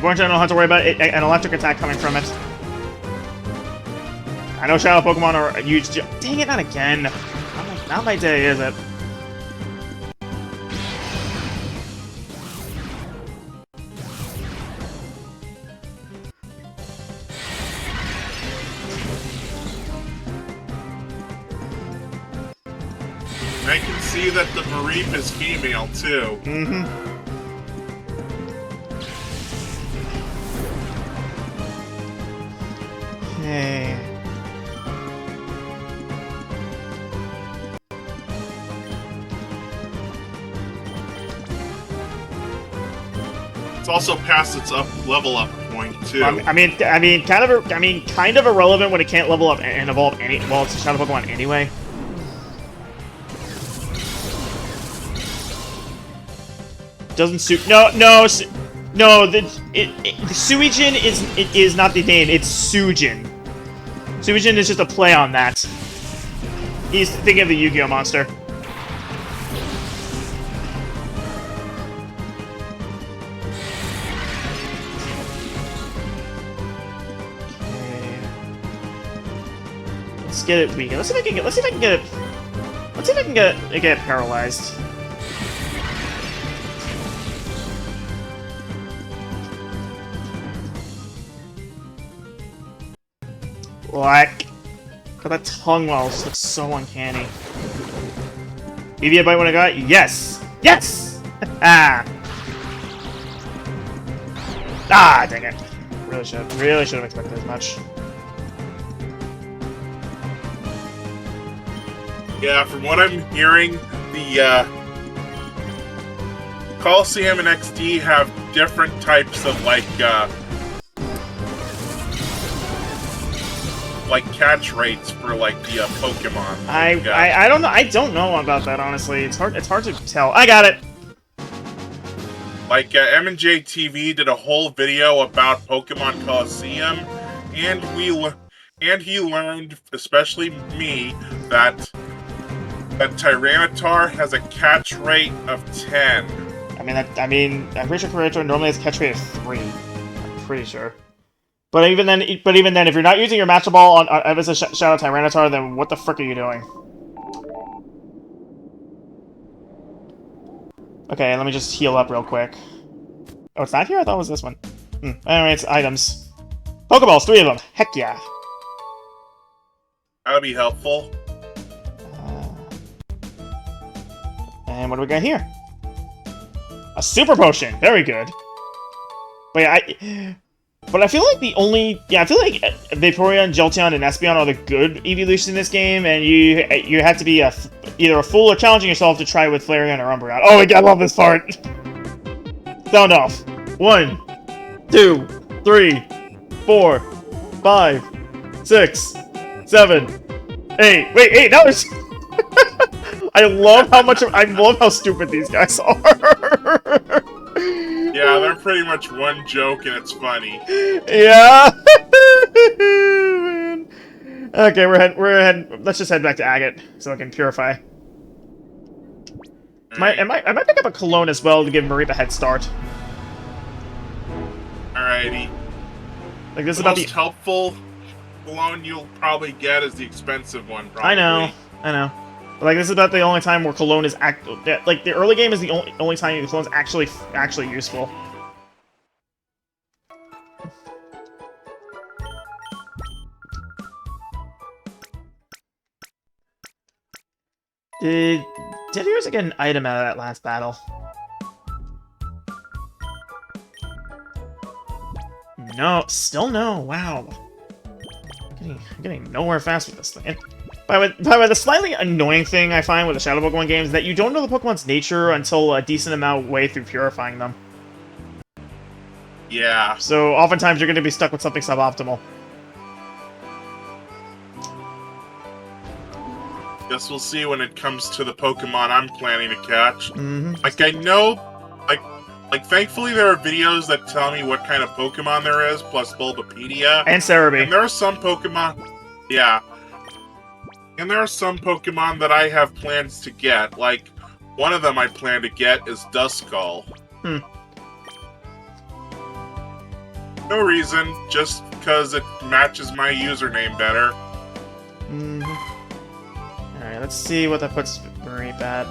unfortunately, I don't have to worry about an electric attack coming from it. I know Shadow Pokemon are huge. Dang it, not again. Not my day, is it? I can see that the Mareep is female, too. Mm-hmm. Okay. It's also past its level up point, too. I mean, kind of irrelevant when it can't level up and evolve any. Well, it's a Shadow Pokemon anyway. Doesn't suit. No. The Suijin is not the name. It's Sujin. Sujin is just a play on that. He's thinking of the Yu-Gi-Oh monster. Okay. Let's get it weakened. Let's see if I can get. Let's see if I can get it. Let's see if I can get it paralyzed. Black. God, that tongue well looks so uncanny. EVA bite when I got it? Yes! Yes! Ah! Ah, dang it. Really should have expected as much. Yeah, from what I'm hearing, the Coliseum and XD have different types of like catch rates for like the Pokemon. I don't know. I don't know about that, honestly. It's hard to tell. I got it. Like M&J TV did a whole video about Pokemon Coliseum, and he learned, especially me, that Tyranitar has a catch rate of 10. I'm pretty sure Tyranitar normally has a catch rate of 3. I'm pretty sure. But even then, if you're not using your Matcha Ball on as a Shadow Tyranitar, then what the frick are you doing? Okay, let me just heal up real quick. Oh, it's not here? I thought it was this one. Alright, it's items. Pokeballs, 3 of them. Heck yeah. That would be helpful. And what do we got here? A Super Potion. Very good. But yeah, But I feel like Vaporeon, Jolteon, and Espeon are the good evolutions in this game, and you have to be either a fool or challenging yourself to try with Flareon or Umbreon. Oh my god, I love this part! Sound off. 1, 2, 3, 4, 5, 6, 7, 8. Wait, 8. Now there's. I love how stupid these guys are. Yeah, they're pretty much one joke and it's funny. Yeah. Okay, we're heading. Let's just head back to Agate so I can purify. I might pick up a cologne as well to give Mareep a head start. Alrighty. Like this is the about most helpful cologne you'll probably get is the expensive one. Probably. I know. But like this is about the only time where cologne is like the early game is the only time the cologne's actually useful. Did Yours get an item out of that last battle? No, still no. Wow. I'm getting nowhere fast with this thing. By the way, the slightly annoying thing I find with the Shadow Pokemon games is that you don't know the Pokemon's nature until a decent amount way through purifying them. Yeah. So oftentimes you're going to be stuck with something suboptimal. Guess we'll see when it comes to the Pokemon I'm planning to catch. Mm-hmm. Like, I know, like, thankfully there are videos that tell me what kind of Pokemon there is, plus Bulbapedia. And Cerebi. And there are some Pokemon... Yeah. And there are some Pokemon that I have plans to get. Like, one of them I plan to get is Duskull. No reason, just because it matches my username better. Alright, let's see what that puts Mareep at.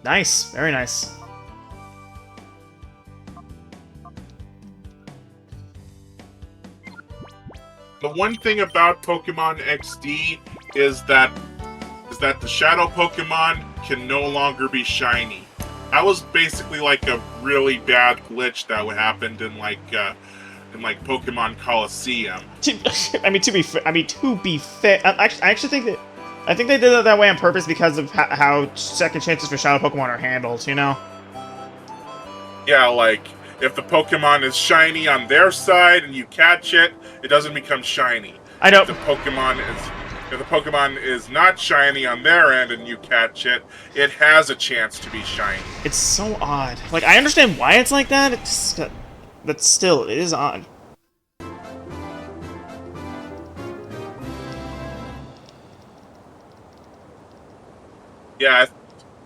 Nice, very nice. The one thing about Pokemon XD is that the Shadow Pokemon can no longer be shiny. That was basically like a really bad glitch that happened in like Pokemon Coliseum. To be fair, I actually think that they did it that way on purpose because of how second chances for Shadow Pokemon are handled. You know? Yeah, like if the Pokemon is shiny on their side and you catch it, it doesn't become shiny. I know. If the Pokemon is not shiny on their end and you catch it, it has a chance to be shiny. It's so odd. Like, I understand why it's like that. But still, it is odd. Yeah,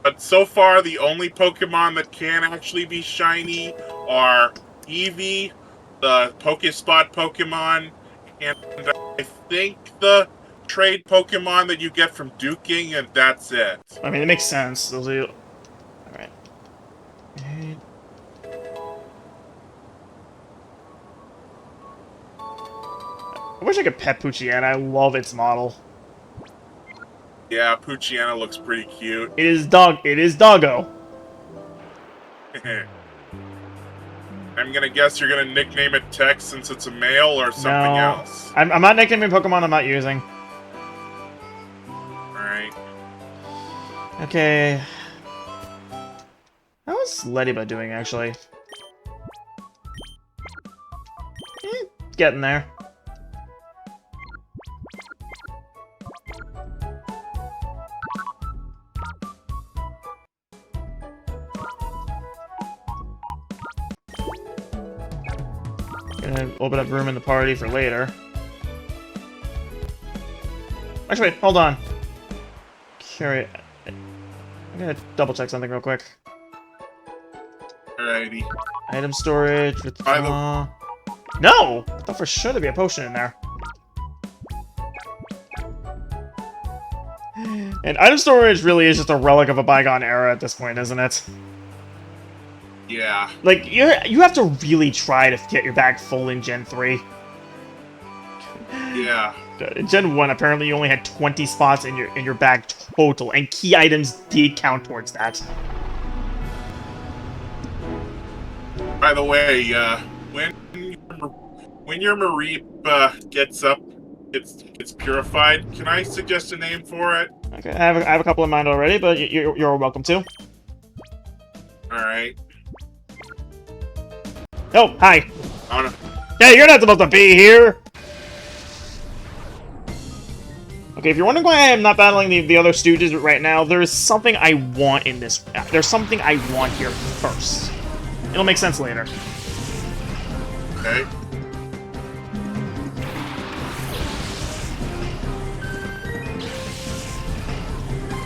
but so far the only Pokemon that can actually be shiny are Eevee, the Pokespot Pokemon, and I think the trade Pokemon that you get from duking, and that's it. I mean, it makes sense. Those are... Alright. I wish I could pet Poochyena. I love its model. Yeah, Poochyena looks pretty cute. It is doggo. I'm gonna guess you're gonna nickname it Tex since it's a male or something else. I'm not nicknaming Pokemon I'm not using. Alright. Okay. How is Ladybug doing, actually? Getting there. Gonna open up room in the party for later. Actually, wait, hold on. I'm gonna double check something real quick. Alrighty. Item storage, withdraw. No! I thought for sure there'd be a potion in there. And item storage really is just a relic of a bygone era at this point, isn't it? Yeah. Like, you have to really try to get your bag full in Gen 3. Yeah. In Gen 1, apparently you only had 20 spots in your bag total, and key items did count towards that. By the way, when your Mareep gets up, it's purified. Can I suggest a name for it? Okay, I have a couple in mind already, but you're welcome to. All right. Oh, hi. I wanna... Hey, you're not supposed to be here. Okay, if you're wondering why I am not battling the other Stooges right now, there's something I want in this. There's something I want here first. It'll make sense later. Okay.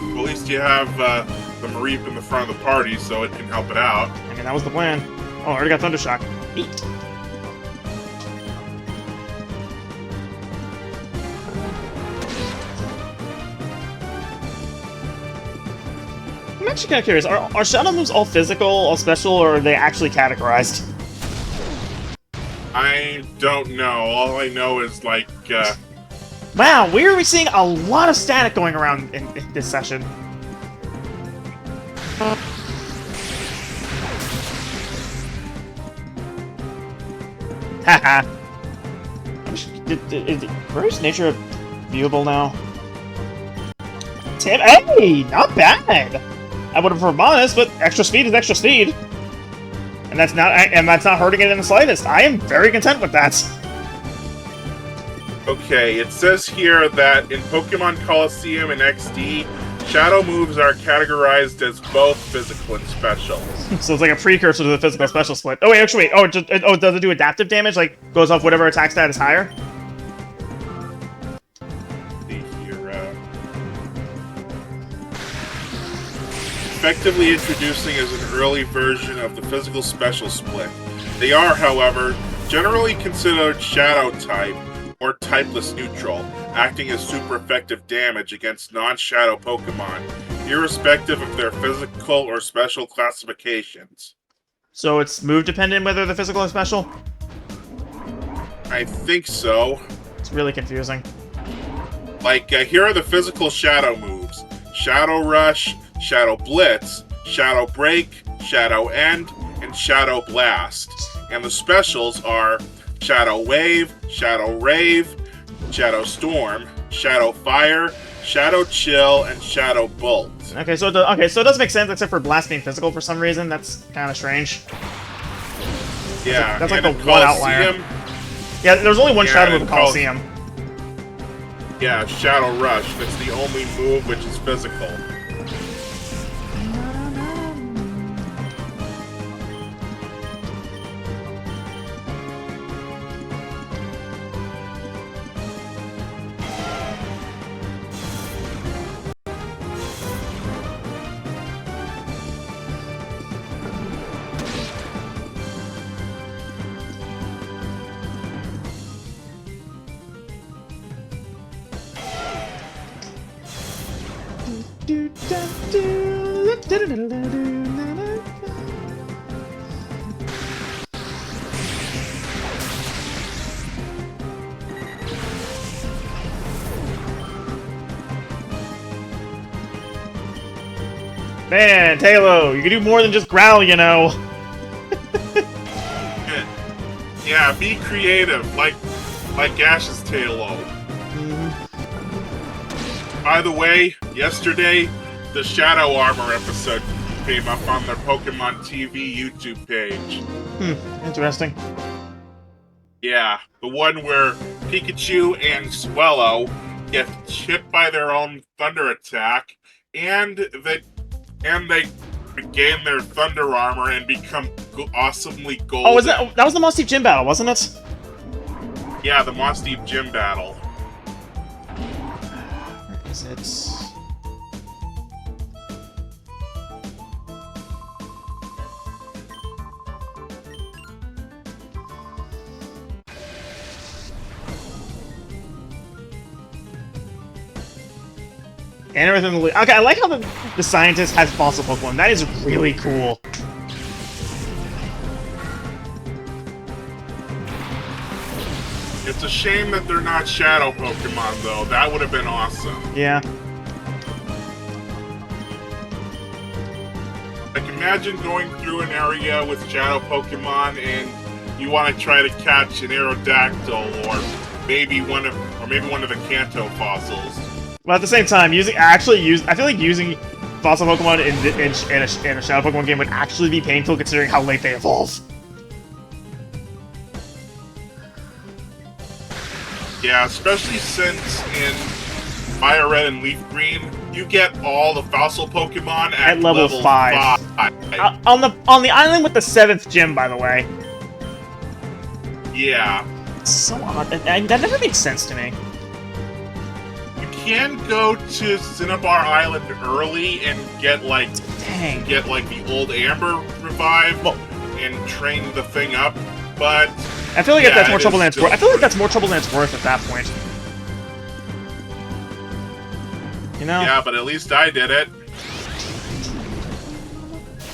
Well, at least you have the Mareep in the front of the party, so it can help it out. I mean, that was the plan. Oh, I already got Thundershock. Neat. I'm actually kind of curious. Are Shadow moves all physical, all special, or are they actually categorized? I don't know. All I know is, like, Wow, we're seeing a lot of static going around in this session. Haha. Where is nature viewable now? Tim, hey, not bad. I would have preferred Bonus, but extra speed is extra speed, and that's not hurting it in the slightest. I am very content with that. okay, it says here that in Pokemon Coliseum and XD, Shadow moves are categorized as both physical and special. So it's like a precursor to the physical special split. Oh wait, actually, wait. Oh, does it do adaptive damage? Like goes off whatever attack stat is higher? See here, effectively introducing as an early version of the physical special split. They are, however, generally considered Shadow type or typeless neutral, acting as super effective damage against non-Shadow Pokemon, irrespective of their physical or special classifications. So it's move dependent whether the physical or special? I think so. It's really confusing. Like, here are the physical Shadow moves. Shadow Rush, Shadow Blitz, Shadow Break, Shadow End, and Shadow Blast. And the specials are Shadow Wave, Shadow Rave, Shadow Storm, Shadow Fire, Shadow Chill, and Shadow Bolt. Okay, so it does make sense, except for Blast being physical for some reason. That's kind of strange. Yeah, that's like and the one outlier. Yeah, there's only one Shadow move in Coliseum. Yeah, Shadow Rush. That's the only move which is physical. Man, Talo, you can do more than just growl, you know. Yeah, be creative, like Ash's Talo. By the way, yesterday, the Shadow Armor episode came up on their Pokemon TV YouTube page. Interesting. Yeah, the one where Pikachu and Swellow get hit by their own thunder attack, and they regain their thunder armor and become awesomely golden. Oh, was that was the Moss Deep Gym battle, wasn't it? Yeah, the Moss Deep Gym battle. Where is it? And everything. Okay, I like how the scientist has fossil Pokemon. That is really cool. It's a shame that they're not Shadow Pokemon, though. That would have been awesome. Yeah. Like, imagine going through an area with Shadow Pokemon and you want to try to catch an Aerodactyl or maybe one of the Kanto fossils. But at the same time, I feel like using fossil Pokemon in a Shadow Pokemon game would actually be painful considering how late they evolve. Yeah, especially since in Fire Red and Leaf Green, you get all the fossil Pokemon at level 5. On the island with the 7th gym, by the way. Yeah. It's so odd. That never makes sense to me. You can go to Cinnabar Island early and get the old Amber revive and train the thing up, but I feel like that's more trouble than it's worth. I feel like that's more trouble than it's worth at that point. You know? Yeah, but at least I did it.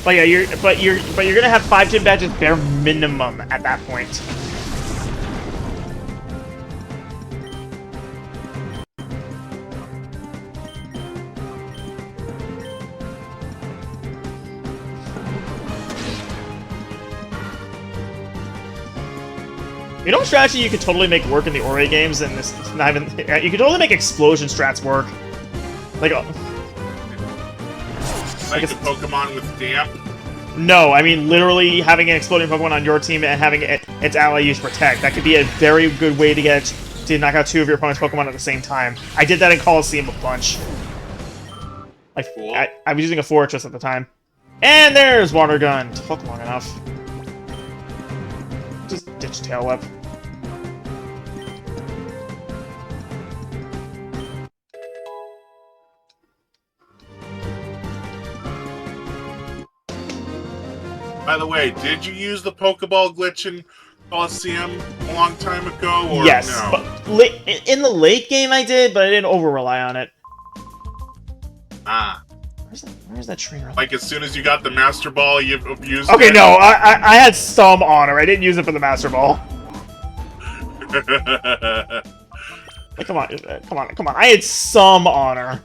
But yeah, you're gonna have 5 gym badges bare minimum at that point. You know what strategy you could totally make work in the Ori games, and this is not even... You could totally make explosion strats work. Like the Pokemon with Damp? No, I mean literally having an exploding Pokemon on your team and having its ally use Protect. That could be a very good way to knock out 2 of your opponent's Pokemon at the same time. I did that in Coliseum a bunch. Like, cool. I was using a Fortress at the time. And there's Water Gun. Took long enough. Just ditch Tail Whip. By the way, did you use the Pokeball glitch in Coliseum a long time ago, or yes, no? but in the late game I did, but I didn't over-rely on it. Ah. Where's that trainer? Like, as soon as you got the Master Ball, you abused Okay, it? no, I had some honor. I didn't use it for the Master Ball. Like, come on. I had some honor.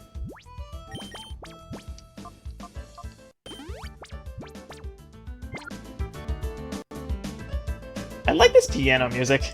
I like this piano music.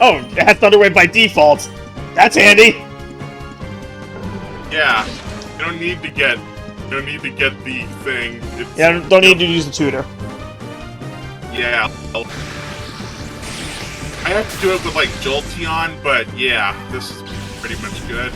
Oh, it has Thunder Wave by default. That's handy. Yeah, you don't need to get the thing. Yeah, don't need to use the tutor. Yeah. I have to do it with, like, Jolteon, but yeah, this is pretty much good.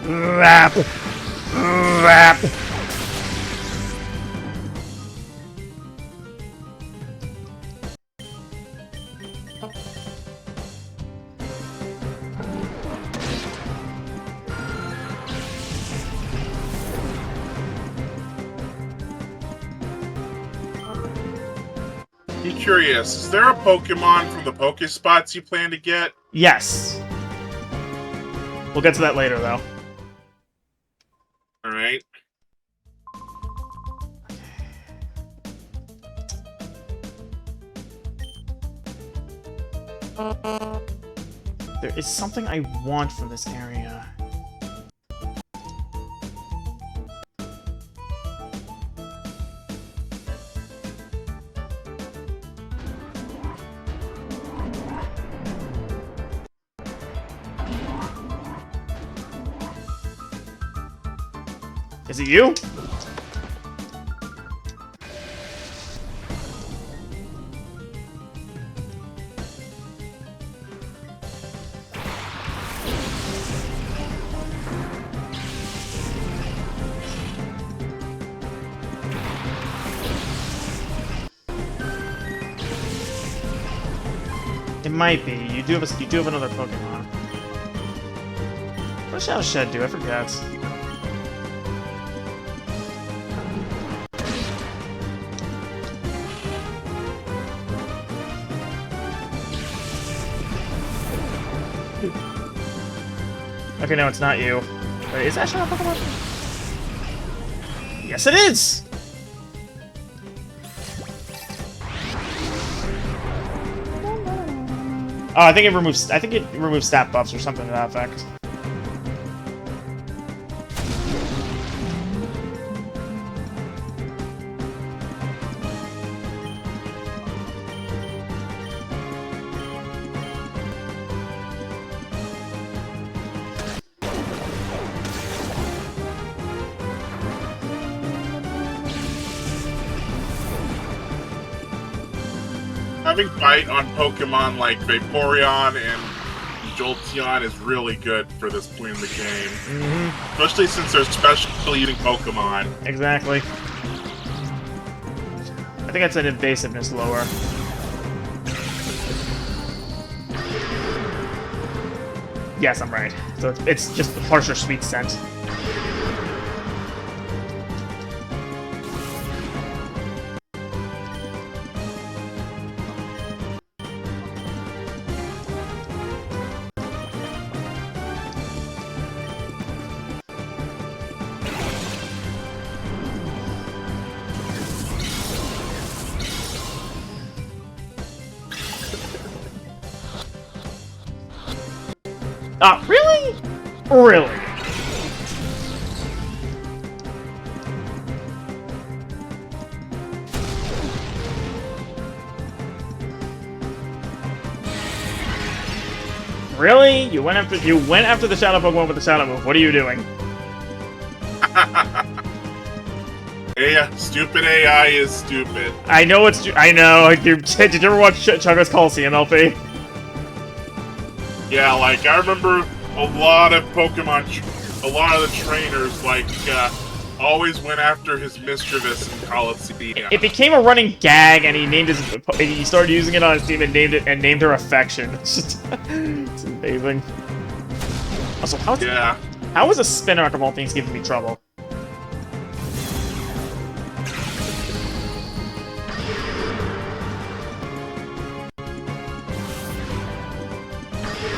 Rap. Rap. Be curious, is there a Pokemon from the Pokespots you plan to get? Yes. We'll get to that later, though. Alright. There is something I want from this area. Is it you? It might be. You do have another Pokemon. What does Shadow Shed do? I forget. Okay, no, it's not you. Wait, is that Shadow Pokemon? Yes, it is! Oh, I think it removes stat buffs or something to that effect. Having fight on Pokemon like Vaporeon and Jolteon is really good for this point in the game. Mm-hmm. Especially since they're special eating Pokemon. Exactly. I think that's an invasiveness lower. Yes, I'm right. So it's just the harsher sweet scent. Really? Really? Really? You went after the Shadow Pokemon with the Shadow move. What are you doing? Stupid AI is stupid. I know it's. I know. Did you ever watch Chugga's Coliseum LP? Yeah, like I remember a lot of Pokemon, a lot of the trainers always went after his Mischievous in Coliseum. It became a running gag, and he started using it on his team and named her Affection. It's amazing. Also, how is a Spinarak of all things giving me trouble?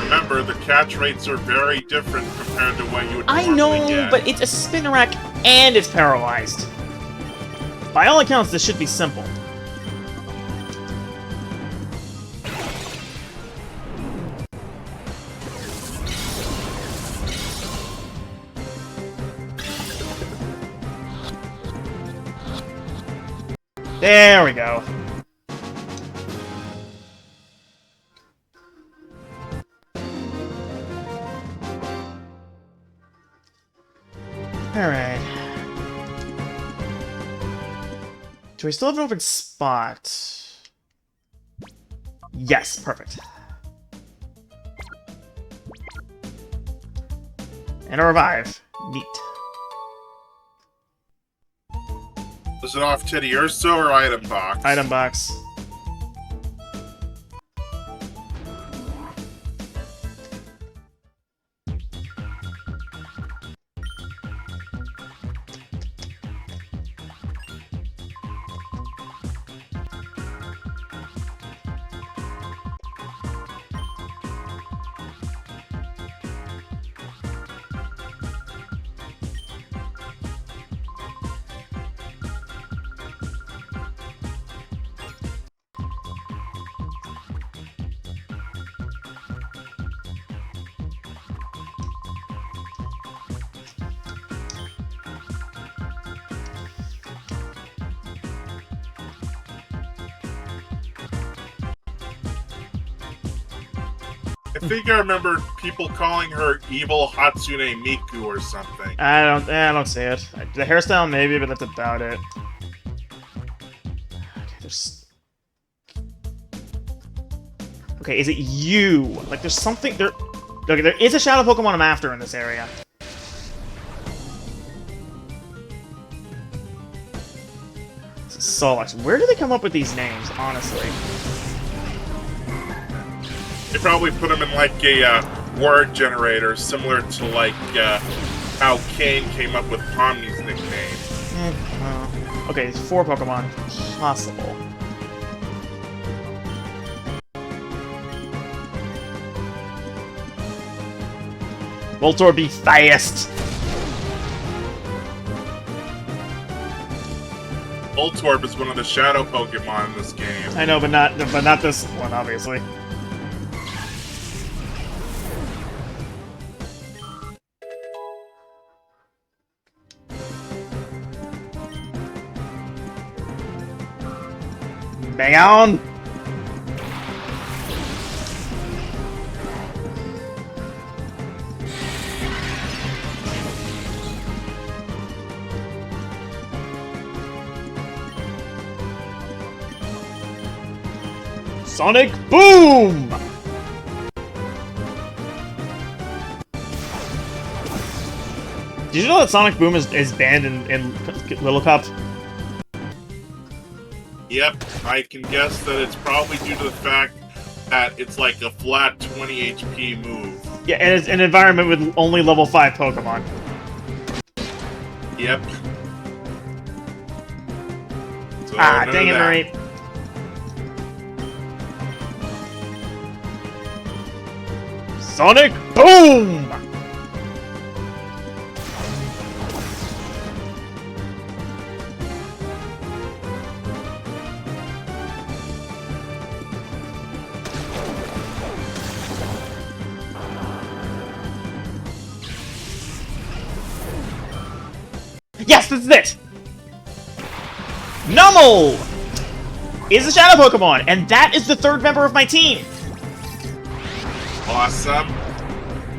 Remember, the catch rates are very different compared to what you would I normally know, get. but it's a Spinarak and it's paralyzed. By all accounts, this should be simple. There we go. Alright. Do we still have an open spot? Yes, perfect. And a revive. Neat. Is it off Teddiursa or item box? Item box. I think I remember people calling her Evil Hatsune Miku or something. I don't see it. The hairstyle maybe, but that's about it. Okay, there's... Okay, is it you? Like, there's something there. Okay, there is a Shadow Pokemon I'm after in this area. Solix. Where do they come up with these names, honestly? They probably put them in like a word generator, similar to like how Kane came up with Pomni's nickname. Okay, it's 4 Pokemon possible. Voltorb, be fast! Voltorb is one of the shadow Pokemon in this game. I know, but not this one, obviously. Bang on! Sonic Boom! Did you know that Sonic Boom is banned in Little Cup? Yep, I can guess that it's probably due to the fact that it's like a flat 20 HP move. Yeah, and it's an environment with only level 5 Pokemon. Yep. So, Dang it, Marie. Sonic Boom! Yes, this is it! Numel is a Shadow Pokemon, and that is the third member of my team. Awesome.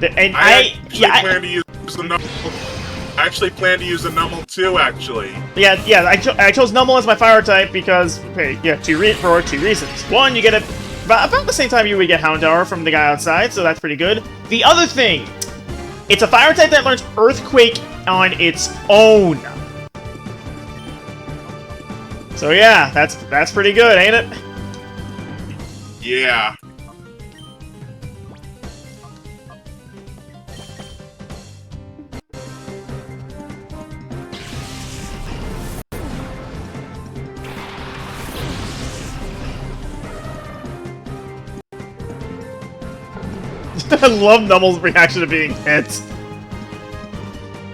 And I plan to use the Numel. I actually plan to use a Numel too, actually. I chose Numel as my fire type because, for two reasons. One, you get it about the same time you would get Houndour from the guy outside, so that's pretty good. The other thing, it's a fire type that learns Earthquake on its own. So yeah, that's pretty good, ain't it? Yeah. I love Numel's reaction to being hit.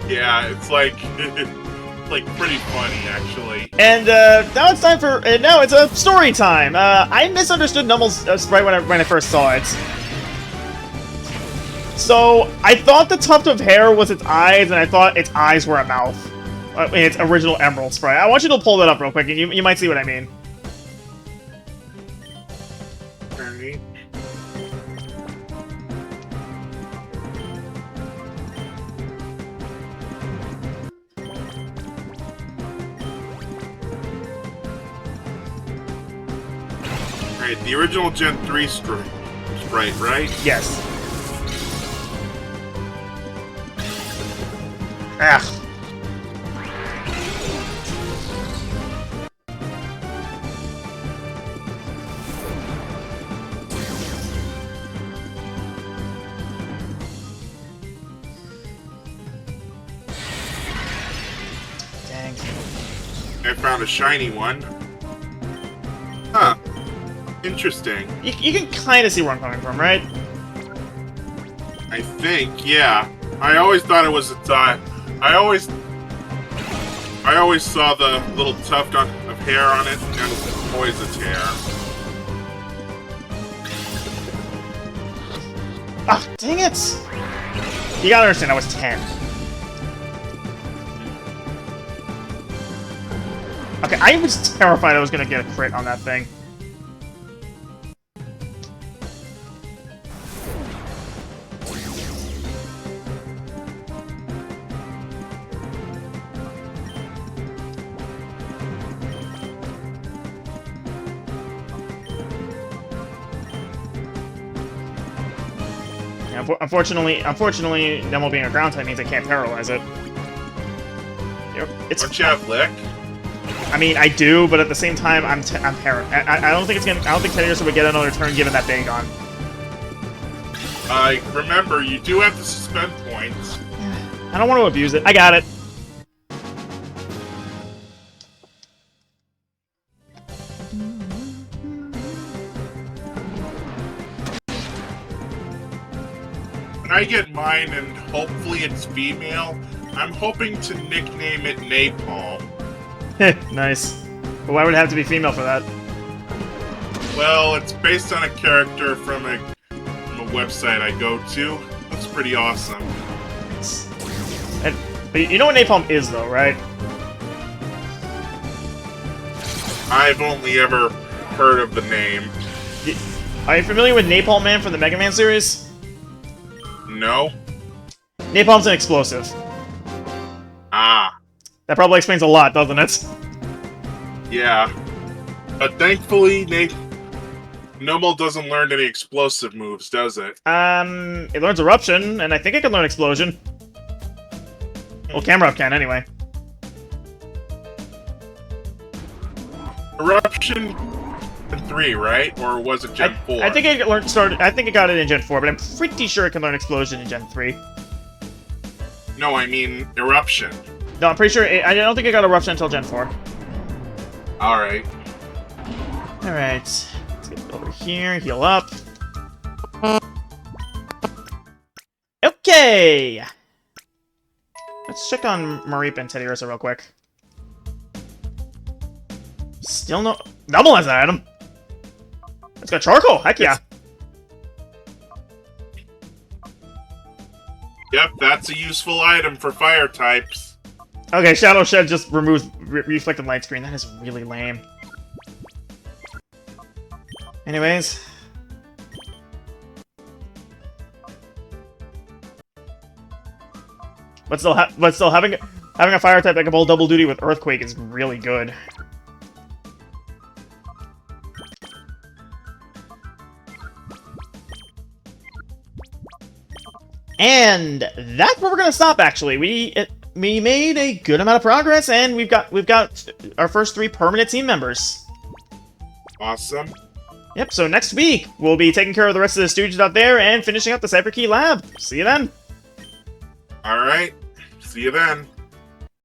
Yeah, it's like pretty funny actually. And now it's time for now it's a story time. I misunderstood Numel's sprite when I first saw it. So I thought the tuft of hair was its eyes, and I thought its eyes were a mouth. In its original Emerald sprite. I want you to pull that up real quick, and you might see what I mean. Alright. Alright, the original Gen 3 sprite, right? Yes. Ah. Dang. I found a shiny one. Huh. Interesting. You can kind of see where I'm coming from, right? I think, yeah. I always thought it was a tie. I always saw the little tuft of hair on it and Poise's hair. Ah, dang it! You gotta understand, I was 10. Okay, I was terrified I was gonna get a crit on that thing. Unfortunately, Numel being a ground type means I can't paralyze it. It's. Don't you have Lick? I mean, I do, but at the same time, I'm I don't think it's gonna. I don't think Teddiursa would get another turn given that Bagon. Remember, you do have to suspend points. I don't want to abuse it. I got it. When I get mine, and hopefully it's female, I'm hoping to nickname it Napalm. Nice. But why would it have to be female for that? Well, it's based on a character from a website I go to. That's pretty awesome. But you know what Napalm is, though, right? I've only ever heard of the name. Are you familiar with Napalm Man from the Mega Man series? No? Napalm's an explosive. Ah. That probably explains a lot, doesn't it? Yeah. But thankfully, Numel doesn't learn any explosive moves, does it? It learns Eruption, and I think it can learn Explosion. Well, Camera Up can, anyway. Eruption Gen 3, right? Or was it Gen 4? I think it I think it got it in Gen 4, but I'm pretty sure it can learn Explosion in Gen 3. No, I mean Eruption. No, I'm pretty sure I don't think it got Eruption until Gen 4. Alright. Alright. Let's get over here, heal up. Okay! Let's check on Mareep and Teddiursa real quick. Still no... Numel has an item! It's got Charcoal! Heck yeah! Yep, that's a useful item for fire types. Okay, Shadow Shed just removes reflected light screen. That is really lame. Anyways. But still, having a fire type that can pull double duty with Earthquake is really good. And that's where we're gonna stop. Actually, we made a good amount of progress, and we've got our first 3 permanent team members. Awesome. Yep. So next week we'll be taking care of the rest of the Stooges out there and finishing up the Cyber Key Lab. See you then. All right. See you then.